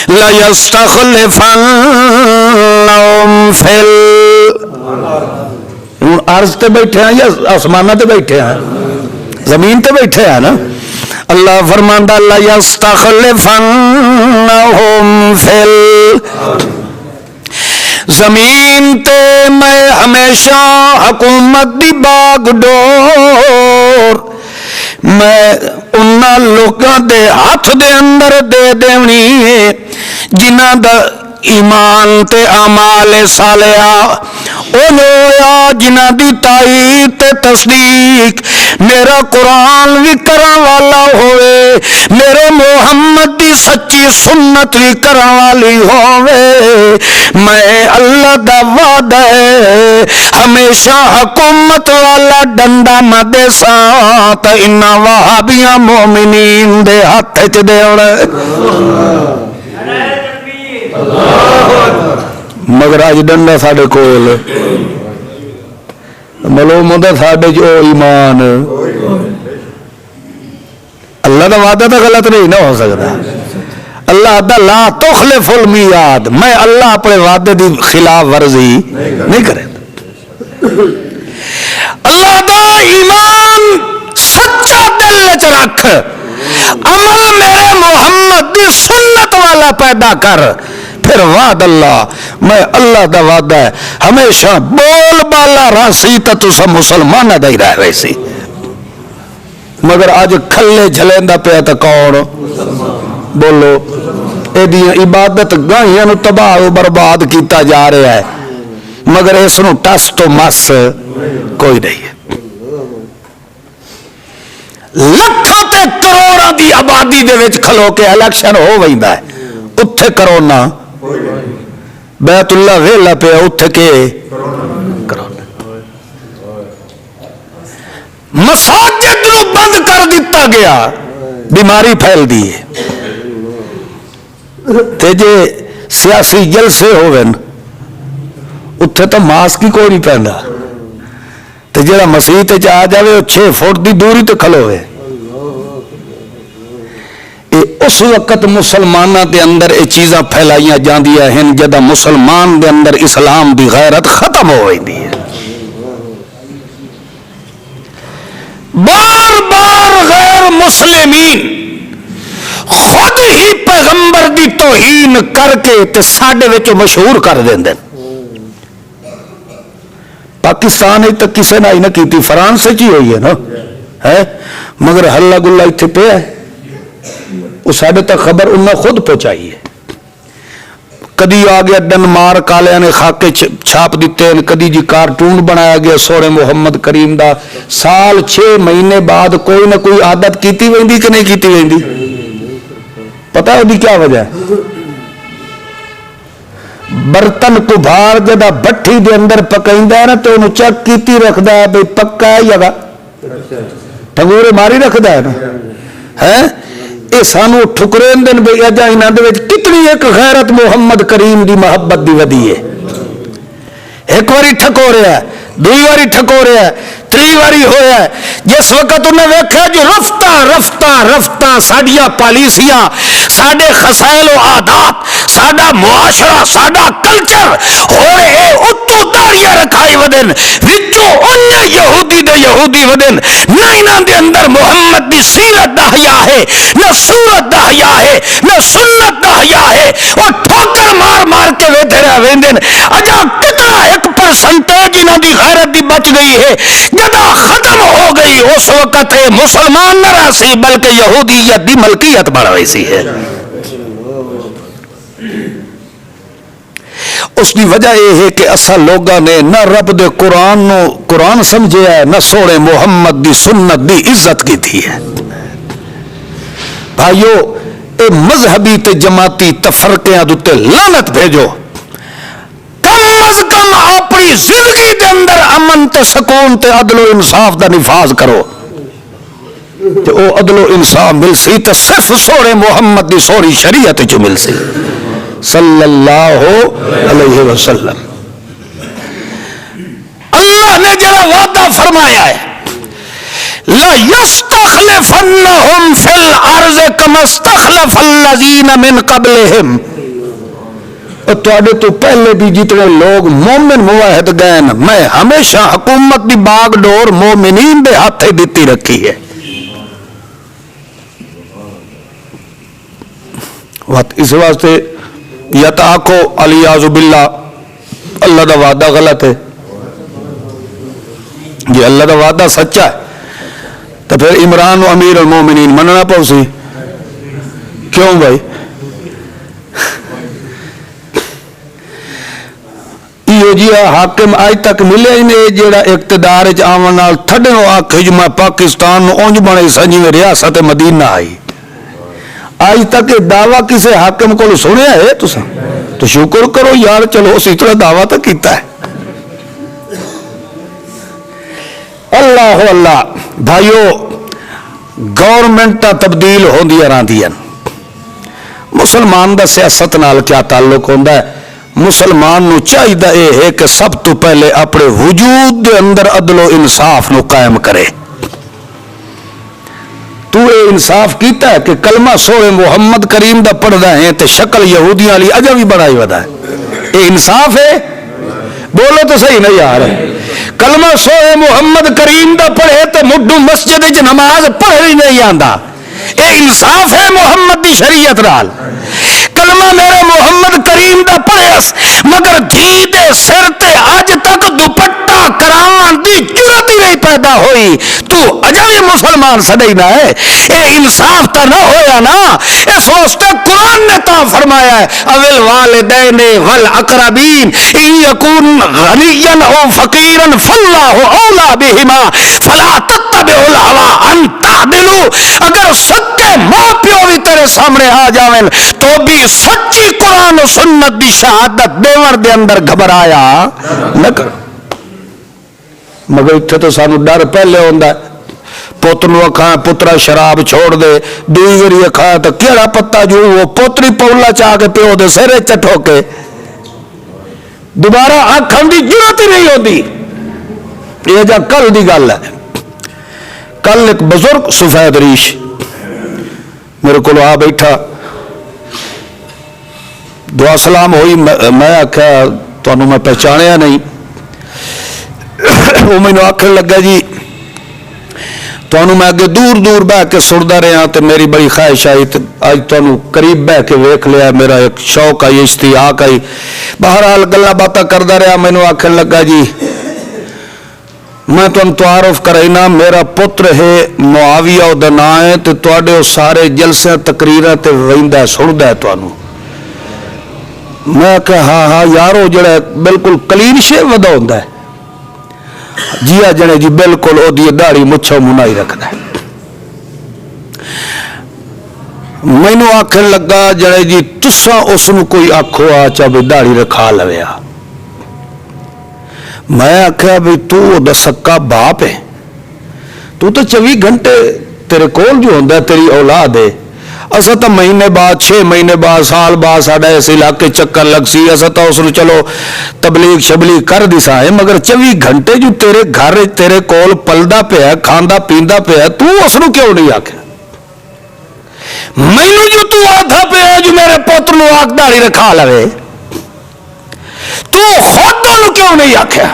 لَيَسْتَخْلِفَنَّهُمْ فِي ہوں عرض تے بیٹھے ہیں یا آسمانہ تے بیٹھے ہیں؟ زمین تے بیٹھے ہیں نا. اللہ فرماندا لَيَسْتَخْلِفَنَّهُمْ فِي زمین تے میں ہمیشہ حکومت دی باغ ڈور میں انہاں لوگاں دے ہاتھ دے اندر دے دینی ہے جنہاں دا ایمان تے اعمال صالحہ ہویا جنہاں دی تائید تے تصدیق میرا قرآن بھی کرن والا ہوئے میرے محمد دی سچی سنت بھی کرن والی ہوئے میں اللہ دا وعدہ ہے ہمیشہ حکومت والا ڈنڈا نہ دے ساں تے انہاں وہابیاں مومنین دے ہاتھ چ دیوڑے مگر اج ڈنڈا ساڈے کول ملوم ساڈے جو ایمان اللہ دا وعدہ تو غلط نہیں نہ ہو سکتا. اللہ دا لا تخلف المیعاد میں اللہ اپنے وعدے دی خلاف ورزی نہیں کرے. اللہ دا ایمان سچا دل وچ رکھ عمل میرے محمد دی سنت والا پیدا کر پھر وعد اللہ میں اللہ دا وعدہ ہے ہمیشہ بول بالا راسی تا تسا مسلمانہ دا ہی رہ رہی سی. مگر آج کھلے جھلیندا پیا تا کون بولو ایدی عبادت گاہیاں نو تباہ و برباد کیتا جا رہا ہے مگر اس نو ٹس تو مس کوئی نہیں ہے. لکھاں تے کروڑاں دی آبادی دے وچ کھلو کے الیکشن ہو ویندا ہے اتھے کرونا بیت اللہ ویلا پہ اتھے کے کرونا مساجد نو بند کر دیتا گیا بیماری پھیل دی ہے. تے جے سیاسی جلسے ہوئے اتھے تو ماسک ہی کوئی نہیں پہندا تے جڑا مسیح تے آ جاوے 6 فٹ دی دوری تے کھلوے. اس وقت مسلمانہ دے اندر یہ چیزاں پھیلائیاں جاندیاں ہیں جدہ مسلمان دے اندر اسلام دی غیرت ختم ہو گئی ہے. بار بار غیر مسلمین خود ہی پیغمبر دی توہین کر کے تے ساڈے وچوں مشہور کر دیندے. پاکستان تک کسے نہ ہی نہ کیتی فرانس چ ہی ہوئی ہے نا ہے مگر ہلا گلا اتنے پیا ہے وہ ساڈے تک خبر انہیں خود پہنچائی ہے. کدی آ گیا ڈنمارک والے نے خاکے چھاپ دیتے ہیں کدی جی کارٹون بنایا گیا سونے محمد کریم دا سال 6 مہینے بعد کوئی نہ کوئی عادت کیتی ویندی کہ نہیں کیتی ویندی پتہ ہے وہ کیا وجہ ہے برتن کو بھار جدہ بٹھی دے اندر پکائندا ہے نا تو انہوں چیک کیتی رکھدا ہے بھئی پکا ہے یا ٹھنگورے ماری رکھدا ہے نا ہے اے سانو ٹھکرین دن بھئی اجا انہاں دے وچ کتنی ایک غیرت محمد کریم دی محبت دی ودی ہے. ایک واری ٹھکو رہا ہے دوئی واری ٹھکو رہا ہے تری واری ہویا ہے جس وقت انہیں ویکھیا جو رفتہ رفتہ رفتہ ساڈیاں پالیسیاں ساڈے خسائل و عادات ساڈا معاشرہ ساڈا کلچر ہوئے اتو داڑیاں رکھائی ودن وچوں انہیں یہودی ودن نہ انہاں دے اندر محمد دی سیرت دا حیا ہے نہ صورت دا حیا ہے نہ سنت دا حیا ہے وہ ٹھوکر مار مار کے ویدھے رہ ویندن اجا کتنا 1% انہاں دی غیرت دی بچ گئی ہے جدا ختم ہو گئی اس وقت مسلمان نہ رہ سی بلکہ یہودیت دی ملکیت بڑھ رہی سی ہے. اس کی وجہ یہ ہے کہ اصل لوگوں نے نہ رب دے قرآن سمجھے ہے نہ سونے محمد دی سنت دی عزت کی تھی ہے. بھائیو اے مذہبی تے جماعتی تفرقیاں دوتے لعنت بھیجو کم از کم اپنی زندگی دے اندر امن تے سکون تے عدل و انصاف دا نفاذ کرو تے او عدل و انصاف مل سی تے صرف سونے محمد دی سوری شریعت جو مل سی صلی اللہ علیہ وسلم. اللہ نے جڑا وعدہ فرمایا ہے لَيَسْتَخْلِفَنَّهُمْ فِي الْأَرْضِ كَمَا اسْتَخْلَفَ الَّذِينَ مِنْ قَبْلِهِمْ، تواڈے تو پہلے بھی جتنے لوگ مومن موحد گئے میں ہمیشہ حکومت دی باغ ڈور مومنین دے ہاتھ دیتی رکھی ہے. اس واسطے یا تو آکھو الیاذ باللہ اللہ دا وعدہ غلط ہے، جی اللہ دا وعدہ سچا ہے تو پھر عمران و امیر المومنین مننا پاؤ سی. کیوں بھائی؟ یہ جی حاکم آج تک ملے ہی نہیں جیڑا اقتدار آمن نال تھڈے نو آکھے جو میں پاکستان نو اونج بنے سنجی میں ریاست مدینہ آئی. آج تک یہ دعویٰ کسی حاکم کو سنیا ہے تو شکر کرو یار، چلو اسی طرح دعویٰ تو کیتا ہے. اللہ اللہ بھائیو، گورنمنٹ تبدیل ہوندی رہندی ہیں. مسلمان دا سیاست نال کیا تعلق ہوندا ہے؟ مسلمان نو چاہیے یہ ہے کہ سب تو پہلے اپنے وجود دے اندر عدل و انصاف نو قائم کرے. تو اے انصاف کیتا ہے کہ کلمہ سورہ محمد کریم دا پڑھدا ہے تے شکل یہودیاں والی اجا بھی بنائی ودا ہے. اے انصاف ہے؟ بولو تو صحیح نہیں یار. کلمہ سورہ محمد کریم دا پڑھے تے مڈو مسجد وچ نماز پڑھنی نہیں آندا. اے انصاف ہے محمد دی شریعت نال؟ کلمہ میرے محمد کریم دا پڑھیس مگر دھی دے سر تے اج تک دوپٹہ کران دی جرت ہی نہیں پیدا ہوئی، تو اجا بھی مسلمان سدی نہ ہے. اے انصاف تا نہ ہویا نا. اس واسطے قرآن نے تا فرمایا ہے اول والدین والاقربین ان یکون غنیا او فقیرا فاللہ اولا بہما فلا تتبعوا الہوی ان تعدلوا. اگر سچے ماں پیو بھی تیرے سامنے آ جاویں تو بھی سچی قرآن و سنت دی شہادت دیور دے اندر گھبرایا نہ کر. مگر اتنے تو سانو ڈر پہلے ہوندا ہے. پوت نو کھا پترا شراب چھوڑ دے، دوئی واری کھا تو کیڑا پتا جو وہ پوتری پولا چاہ کے پیو دے سرے چٹھو کے دوبارہ آنکھاں دی جرت ہی نہیں ہوندی. یہ جا کل دی گل ہے. کل ایک بزرگ سفید ریش میرے کو آ بیٹھا، دعا سلام ہوئی. میں آخیا تمہیں میں پہچانیا نہیں. وہ مینو آخر لگا جی تمہیں میں اگے دور دور بہ کے سنتا رہا تو میری بڑی خواہش آئی اج تمہیں قریب بہ کے ویخ لیا. میرا ایک شوق آئی، اشتیاق آئی. بہرحال گلا باتاں کرتا رہا. مینو آخر لگا جی میں تمہیں تعارف کرائی، میرا پتر ہے معاویہ دا نام ہے تو تے سارے جلسے تقریراں تے ویندا سندا ہے تمہیں. میں کہ ہاں یار وہ جڑا بالکل کلین شیو ودا ہوندا ہے جی جنے جی بالکل وہ داڑھی مچھو منائی رکھتا ہے. مینو آخر لگا جڑے جی تسا اس کوئی آخو آ چاہے داڑھی رکھا لویا. میں آخیا بھی تو دا سکا باپ ہے، تو 24 گھنٹے تیرے کول جو ہوندا ہے تیری اولاد ہے. اصل تو مہینے بعد 6 مہینے بعد سال بعد ساڈا اس علاقے چکر لگ سی. اصل تو اس چلو تبلیغ شبلیغ کر دی سا مگر 24 گھنٹے جو تیرے گھر تیرے کول پلدا پیا کھاندا پیندا پیا تو اس کیوں نہیں آخیا؟ مینو جو تو آدھا پیا جو میرے پوتر نو آگ داڑھی رکھا لوے تو خود کیوں نہیں آخیا؟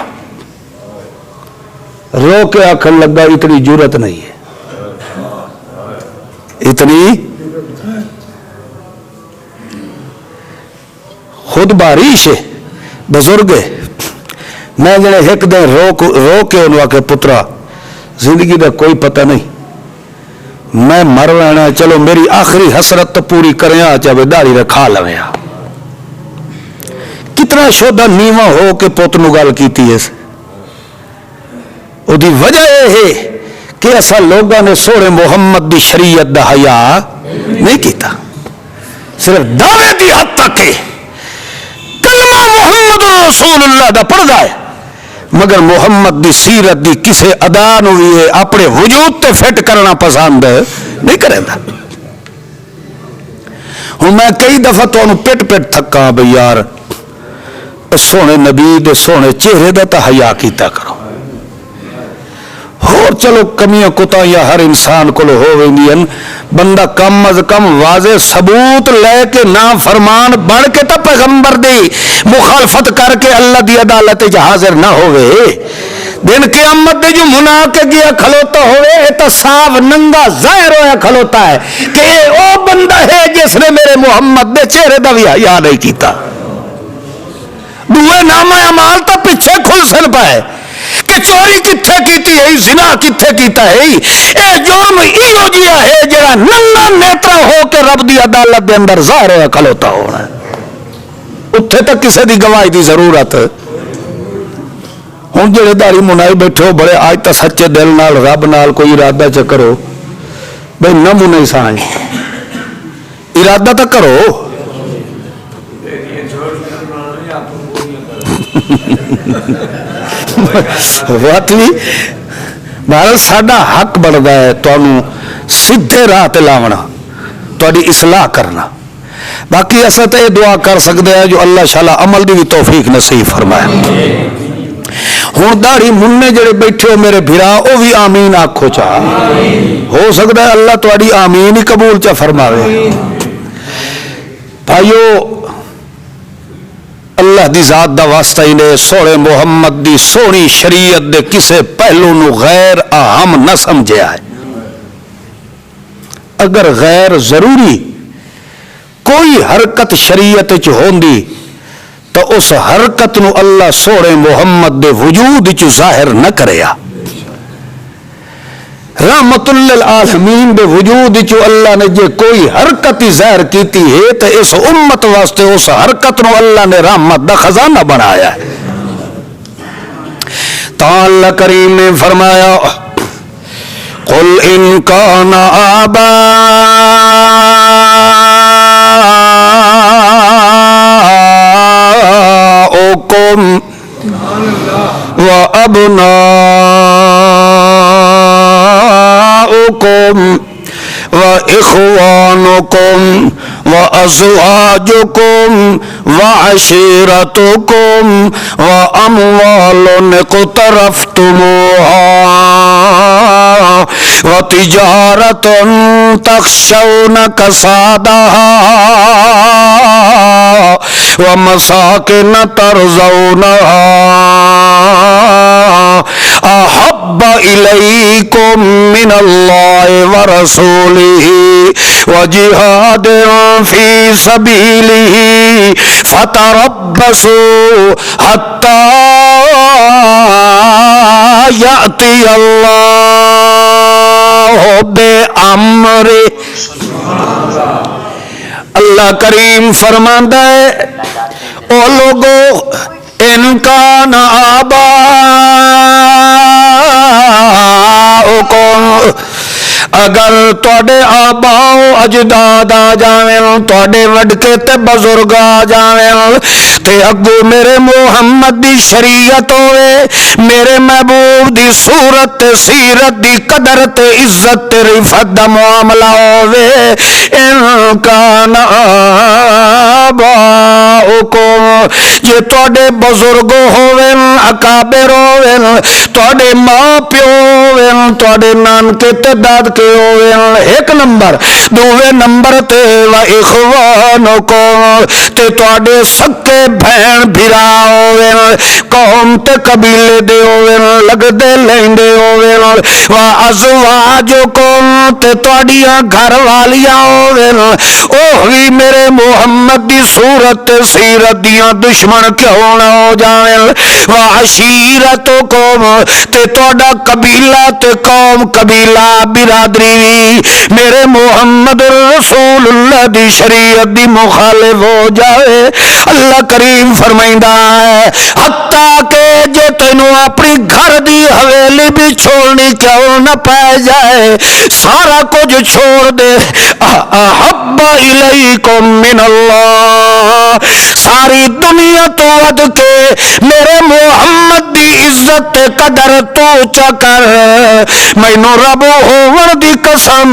رو کے آخر لگا اتنی جرت نہیں ہے، اتنی خود بارش ہے بزرگ ہے. میں جڑے ایک دن رو کے انہوں آکے پترا زندگی دا کوئی پتہ نہیں، میں مر لینا، چلو میری آخری حسرت تو پوری کریں چاہے داڑھی رکھا لویا. کتنا شودہ نیواں ہو کے پوت نو گل کیتی ہے. وہ دی وجہ یہ ہے کہ ایسا لوگوں نے سورے محمد دی شریعت دا حیا نہیں کیتا. صرف دعوے دی حد تک ہے کلمہ محمد رسول اللہ دا پڑھدا ہے مگر محمد دی سیرت دی کسے ادا نو بھی اپنے وجود تے فٹ کرنا پسند نہیں کرے دا. ہوں میں کئی دفعہ تو پٹ تھکا بھئی یار سونے نبی دے سونے چہرے دا تا حیا کیتا کرو. چلو کمیاں کوتاہیاں ہر انسان کو ہو ویندی ہیں، بندہ کم از کم واضح ثبوت لے کے نا فرمان بڑھ کے تو پیغمبر دی مخالفت کر کے اللہ دی عدالت حاضر نہ ہوئے۔ دن قیامت دے جو منا کے گیا کھلوتا ہوئے تو صاف ننگا ظاہر ہویا کھلوتا ہے کہ او بندہ ہے جس نے میرے محمد دے چہرے دا بھی حیا نہیں کیتا۔ دوے نامہ اعمال تو پیچھے کھل سن پائے کہ چوری کتھے کیتی ہے، زنا کتھے کیتا ہے، اے جرم ایو جیا ہے جڑا ننگا نیترا ہو کے رب دی عدالت دے اندر ظاہر ہویا کھلوتا ہونا ہے۔ اتھے تک کسے دی گواہی دی ضرورت۔ ہوں جڑے داڑھی منائی بیٹھے ہو بڑے آج تا سچے دل نال رب نال کوئی ارادہ چ کرو بھائی نہ منائی سائیں، ارادہ تو کرو۔ بہرحال ساڈا حق بنتا ہے تمہیں سیدھے راہ تے لاونا، تہاڈی اصلاح کرنا۔ باقی ایسا تو یہ دعا کر سکتے ہیں جو اللہ شالا عمل دی بھی توفیق نصیب فرمائے۔ ہوں داڑھی مننے جڑے بیٹھے ہو میرے بھرا وہ بھی آمین آکھو چاہ، ہو سکتا ہے اللہ تہاڈی آمین ہی قبول چا فرماوے۔ بھائیو اللہ دی ذات دا واسطہ ہی نے سونے محمد دی سونی شریعت دے کسے پہلو نو غیر اہم نہ سمجھیا ہے۔ اگر غیر ضروری کوئی حرکت شریعت چ ہوندی تو اس حرکت نو اللہ سونے محمد دے وجود چ ظاہر نہ کریا۔ رحمت للعالمین دے وجود چ اللہ نے جے کوئی حرکت ہی ظاہر کیتی ہے تو اس امت واسطے اس حرکت نو اللہ نے رحمت دا خزانہ بنایا ہے۔ تا اللہ کریم نے فرمایا قل ان کان آباؤکم وابناؤکم وإخوانكم وأزواجكم وعشيرتكم وأموال اقترفتموها وتجارة تخشون كسادها ومساكن ترضونها أحب إليكم من الله ورسوله وجهاد في سبيله فتربصوا حتى يأتي الله بأمره۔ اللہ کریم فرماندا ہے او لوگو ان کان آباؤکم اگر توڑے آباؤ اجداد آ جاویں، توڑے وڈکے تے بزرگ آ جاویں تے اگو میرے محمد دی شریعت ہوئے، میرے محبوب دی صورت تے سیرت دی قدر تے عزت تے رفت دا معاملہ ہوئے، ان کان آباؤکم یہ توڑے بزرگ ہوئے، اکابر ہوئے، توڑے ماں پیو ہوئے، توڑے نانکے تے داد کے ہوئے، ایک نمبر دووے نمبر تے وَإِخْوَانُكُمْ تے توڑے سکے بھین بھرا ہوئے، قوم تے قبیلے دے ہوئے، لگ دے لیندے ہوئے، وَأَزْوَاجُكُمْ تے توڑیاں گھر والیاں ہوئے، اوہی میرے محمد دی صورت تے سیرت دیاں دشمن کیوں نہ ہو جائیں، وَعَشِيرَتُكُمْ تے توڑا قبیلہ تے قوم قبیلہ برادری میرے محمد رسول اللہ دی شریعت دی مخالف ہو جائے، اللہ کریم فرمائندہ ہے حتیٰ کہ جے تینوں اپنی گھر دی حویلی بھی چھوڑنی کیوں نہ پائے جائے، سارا کچھ چھوڑ دے، احب الیکم من اللہ، ساری دنیا تو ود کے میرے محمد دی عزت قدر تو چکر، مینوں رب ہون دی قسم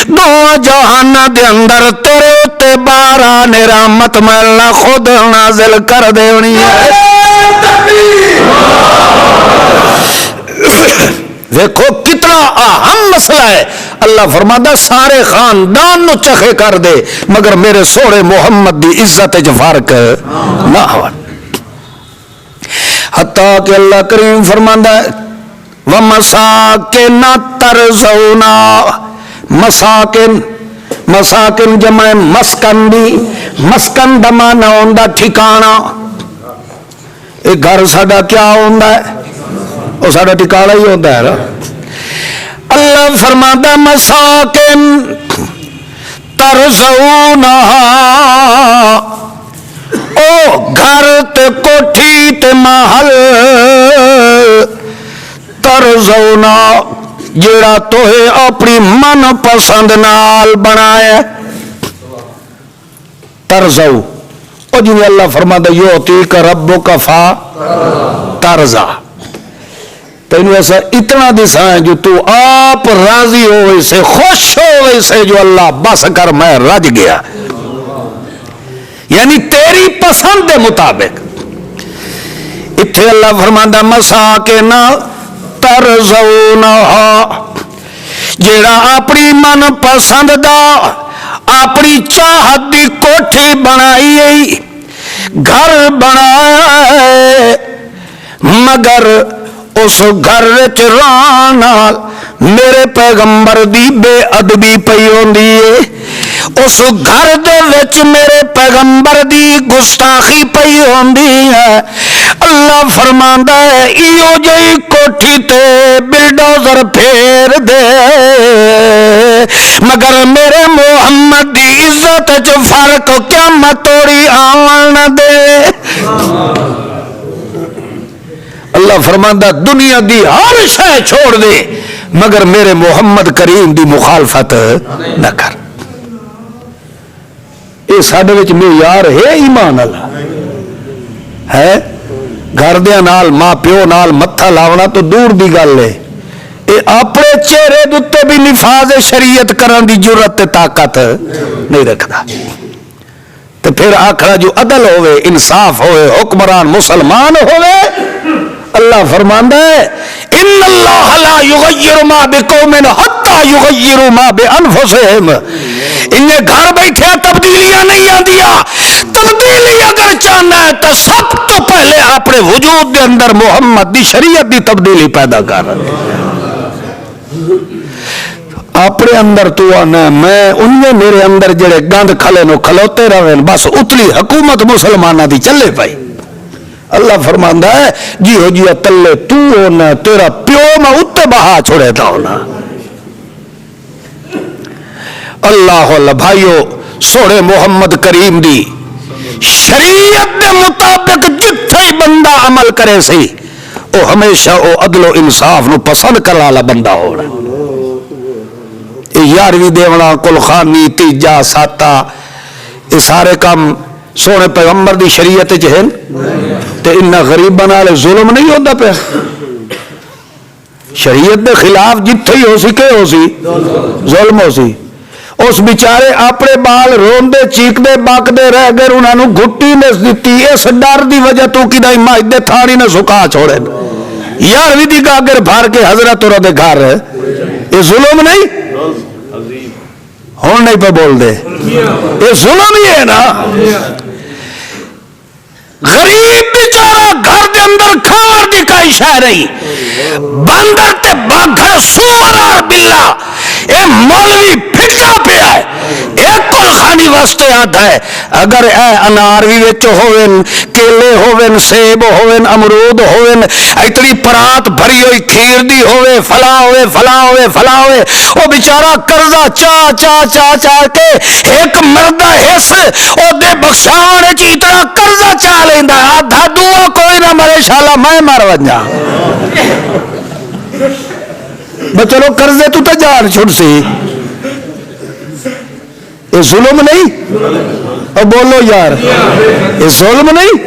دو جہان دے اندر تیرے تے باران رحمت میں اللہ خود نازل کر دینی ہے۔ دیکھو کتنا مسئلہ ہے، اللہ فرماتا سارے خاندان نو چخے کر دے مگر میرے سونے محمد دی عزت وچ فرق نہ ہو۔ حتیٰ کہ اللہ کریم فرماندا ہے وَمَسَاكِنَ تَرْضَوْنَا، مساکن جمع مسکن دی، مسکن دا معنی ہوندا ٹھکانہ۔ ایک گھر ساڈا کیا ہوندا ہے؟ وہ ساڈا ٹھکانہ ہی ہوندا ہے نا۔ اللہ فرماتا مساکن ترضونہا، او گھر تے کوٹھی تے محل ترضونا جیڑا توہے اپنی من پسند نال بنایا ترضو، او جنہیں اللہ فرماتا یعطیک ربک فا ترضا، تینو ایسا اتنا دسا ہے جو تو آپ راضی ہوئے سے خوش ہوئے سے جو اللہ بس کر میں رج گیا، یعنی تیری پسند کے مطابق۔ اتھے اللہ فرماتا مساکن ترضونہا، جیڑا اپنی من پسند دا اپنی چاہت دی کوٹھی بنائی گھر بنایا، مگر اس گھر وچ رہن نال میرے پیغمبر دی بے ادبی پئی ہوندی ہے، اس گھر دے وچ میرے پیغمبر دی گستاخی پئی ہوندی ہے۔ اللہ فرماندا ہے ایو جئی کوٹھی تے بلڈوزر پھیر دے مگر میرے محمد دی عزت وچ فرق قیامت توڑی آن دے۔ اللہ فرماندا دنیا دی ہر شے چھوڑ دے مگر میرے محمد کریم دی مخالفت نہ کر۔ یہ ساڈے وچ معیار ہے ایمان اللہ ہے؟ گھر دے نال ماں پیو نال متھا لاونا تو دور دی گل ہے، اے اپنے چہرے دے بھی نفاذ شریعت کرن دی جرت تے طاقت نہیں رکھدا۔ تو پھر آخرا جو عدل ہوئے انصاف ہوئے حکمران مسلمان ہوئے، اللہ فرماندا ہے ان اللہ لا یغیر ما بقوم حتی یغیروا ما بانفسہم، انہیں گھر بیٹھے تبدیلیاں نہیں آندیا، تبدیلی اگر چاہنا ہے تو سب تو پہلے اپنے وجود دے اندر محمد دی شریعت دی تبدیلی پیدا کر، اپنے اندر تو آنا میں انہیں میرے اندر جڑے گند کھلے نو کھلوتے رہے بس اتلی حکومت مسلمانہ دی چلے پائی۔ اللہ فرماندا ہے جی ہو جی تلے تو ہونا تیرا پیو میں اتے بہا چھوڑے تھا ہونا۔ اللہ اللہ بھائیو سوڑے محمد کریم دی شریعت دے مطابق جتھے ہی بندہ عمل کرے سی وہ ہمیشہ وہ عدل و انصاف نو پسند کرنے والا بندہ ہو رہا۔ یارویں دیونا کلخانی تیجا ساتا یہ سارے کام سونے پیغمبر دی شریعت چہن تے انہا غریباں نال ظلم نہیں ہوتا پہ، شریعت دے خلاف جتھے ہی ہو سی کہ ہو سی ظلم ہو سی۔ اس بیچارے اپنے بال روندے چیکدے باکدے رہ گئے، انہاں نو گھٹی نس دیتی، اس ڈر دی وجہ تو کی دائی ماہ دے تھاری نے سکا چھوڑے یارویں دی گاگر بھار کے حضرت اور دے گھر ہے، یہ ظلم نہیں ہون نہیں پہ بول دے، یہ ظلم ہی ہے نا۔ غریب بیچارہ گھر دے اندر کھار دی کائی شہ رہی، باندر تے باگھر سور اور بلا، اے مولوی پھٹا پہ آئے ایک کلخانی واسطے آتا ہے اگر اے اناروی وچ ہوئن کیلے ہوئن سیب ہوئن امرود ہوئن اتنی پرات بھری ہوئی کھیر دی ہوئے فلا ہوئے فلا ہوئے فلا ہوئے، وہ بیچارہ قرضہ چاہ چاہ چاہ چاہ کے ایک مردہ حص او دے بخشانے چی اتنا قرضہ چاہ لیندہ آدھا دعا کوئی نہ مرے شالا میں مر ونجا بچلو قرضے تو جان چھوڑ سی، یہ ظلم نہیں؟ اور بولو یار یہ ظلم نہیں؟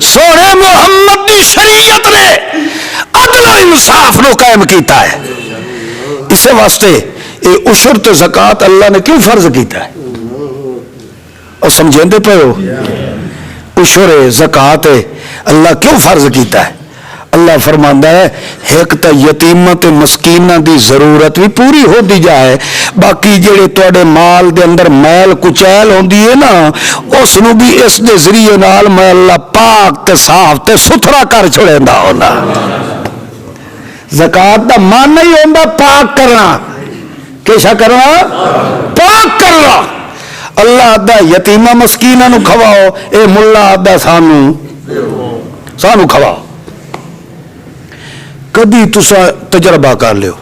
سونے محمد دی شریعت نے عدل و انصاف نو قائم کیتا ہے، اسے واسطے یہ عشر تے زکاة اللہ نے کیوں فرض کیتا ہے؟ اور سمجھیں دے پہ ہو عشر زکاة اللہ کیوں فرض کیتا ہے؟ اللہ فرماندا ہے ایک تو یتیماں تے مسکیناں دی ضرورت بھی پوری ہوندی جائے، باقی جڑے تواڈے مال دے اندر میل کچیل ہوندی ہے نا اس نو بھی اس دے ذریعے نال میں اللہ پاک تے صاف تے ستھرا کر چھڑیندا ہوندا۔ زکات دا معنی ہی ہوندا پاک کرنا، کیسا کرنا؟ پاک کرنا۔ اللہ دا یتیمہ مسکیناں نو کھواؤ، اے ملا دا سانو کھواؤ۔ کدی تسا تجربہ کر لیو،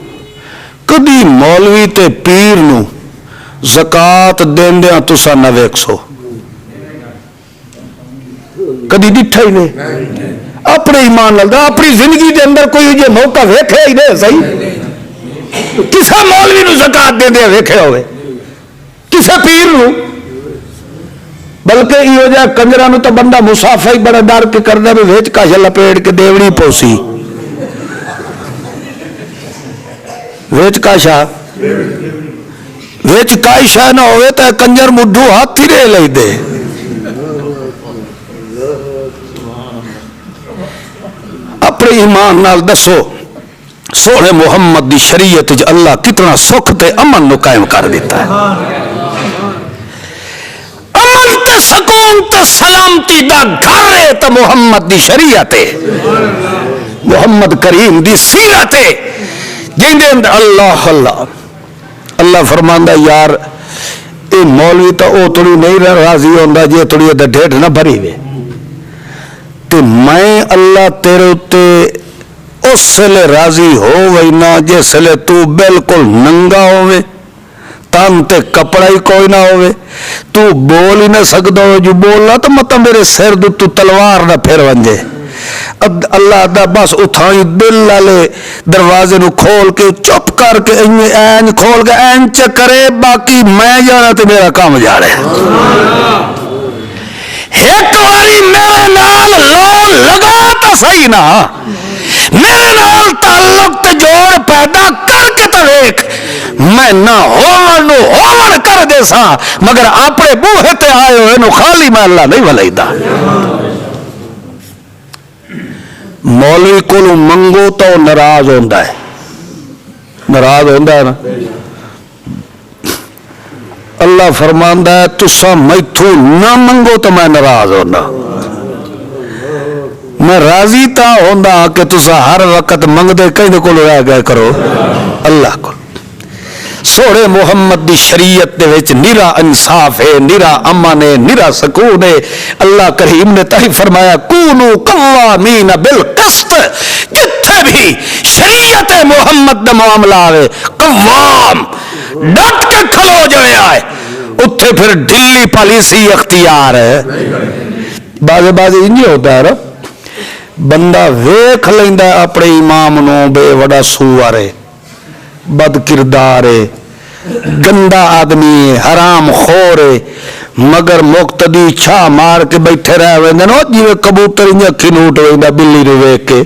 کدی مولوی تے پیر نو زکات دیندیاں تسا نہ ویکھو، کدی ڈٹھا ہی نہیں۔ اپنے ایمان نال اپنی زندگی دے اندر کوئی یہ موقع ویکھے ہی نہیں صحیح، کسے مولوی نو زکات دیندے ویکھے ہوئے، کسے پیر نو؟ بلکہ یہ جا کنجراں نو تو بندہ مسافہ ہی بڑا ڈر کے کردا بھی وچ کاش لپیٹ کے دیوڑی پوسی، ویچ کاشا ویچ کائی شاہ نہ ہوئے تو کنجر مڈھو ہاتھ ہی رہ لئی دے۔ اپنے ایمان نال دسو سونے محمد دی شریعت جو اللہ کتنا سکھ تے امن نو قائم کر دیتا ہے، امن تے سکون تے سلامتی دا گھر ہے تو محمد دی شریعت ہے، محمد کریم دی سیرت ہے جیندے اندر اللہ اللہ اللہ فرماندا یار اے مولوی تو او تھوڑی نہیں راضی ہوندا جے تھوڑی تے ڈھیڈ نہ بھری وے تے میں اللہ تیرے تے اس لے راضی ہو وئی نہ جس لے تو بالکل ننگا ہووے، تن تے کپڑا ہی کوئی نہ ہووے، تو بول ہی نہ سکدا ہو، جو بولنا تو مت میرے سر دے تو تلوار نہ پھر ونجے۔ اللہ دا بس اتھائی دل والے دروازے نو کھول کے چپ کر کے این کھول کے این چکرے، باقی میں جانا تے میرا کام جاڑے۔ ایک واری میرے نال لو لگا تو صحیح نہ، میرے نال تعلق تے جوڑ پیدا کر کے تو دیکھ، میں نہ ہون نو ہون کر دے سا، مگر اپنے بوہے تے آئے ہوئے نو خالی میں اللہ نہیں ولیدا۔ مولوی کو منگو تو ناراض ہوتا ہے، ناراض ہوتا ہے نا۔ اللہ فرماندا ہے تسا میتھوں نہ منگو تو میں ناراض ہونا، میں راضی تا ہوندا کہ تسا ہر وقت منگدے کہیں کو رہ گئے کرو اللہ کو۔ سوڑے محمد دی شریعت دے وچ نیرا انصاف ہے، نیرا امن ہے، نیرا سکون ہے۔ اللہ کریم نے تہی فرمایا کونو قوامین بالقسط، جتھے بھی شریعت محمد دا معاملہ آئے قوام ڈٹ کے کھلو جائے آئے، اتھے پھر ڈھلی پالیسی اختیار ہے۔ بازے انجی ہوتا ہے نا، بندہ ویکھ لیندا اپنے امام نو بے وڈا سوار ہے، بد کردار ہے، گندا آدمی ہے، حرام خور ہے، مگر مقتدی چھا مار کے بیٹھے رہ ویندے نو جیویں کبوتر انج اکھی نوٹ ویندا بلی نو ویکھ کے،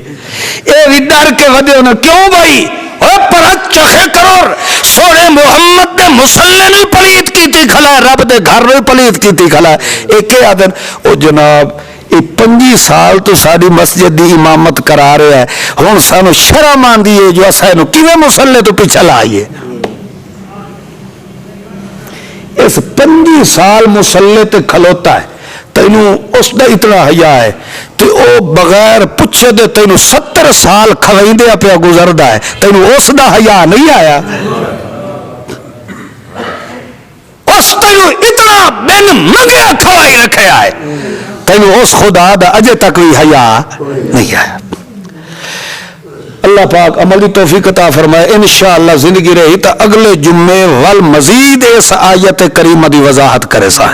اے وی ڈر کے ودے نہ کیوں بھائی او پرت چخے کرور سونے محمد دے مصلی نو پلیت کیتی کھلا، رب دے گھر نو پلیت کیتی کھلا۔ اے کہ آدن او جناب 25 سال تو ساری مسجد دی امامت کرا رہا ہے، ہن سانو شرم آندی ہے جو اساں نو کیویں مصلی تو پیچھے لائیے۔ اس 25 سال مصلی تے کھلوتا ہے، تینوں اس دا اتنا حیا ہے تے او بغیر پوچھے دے تینوں 70 سال کھویندے پیا گزردا ہے، تینوں اس دا حیا نہیں آیا؟ اس تینوں اتنا بن منگیا کھوائی رکھیا ہے، تینوں اس خدا دا اجے تک بھی حیا نہیں آیا۔ اللہ پاک عمل دی توفیق عطا فرمائے۔ انشاءاللہ زندگی رہی تا اگلے جمعے والمزید اس آیت کریمہ دی وضاحت کرے سا۔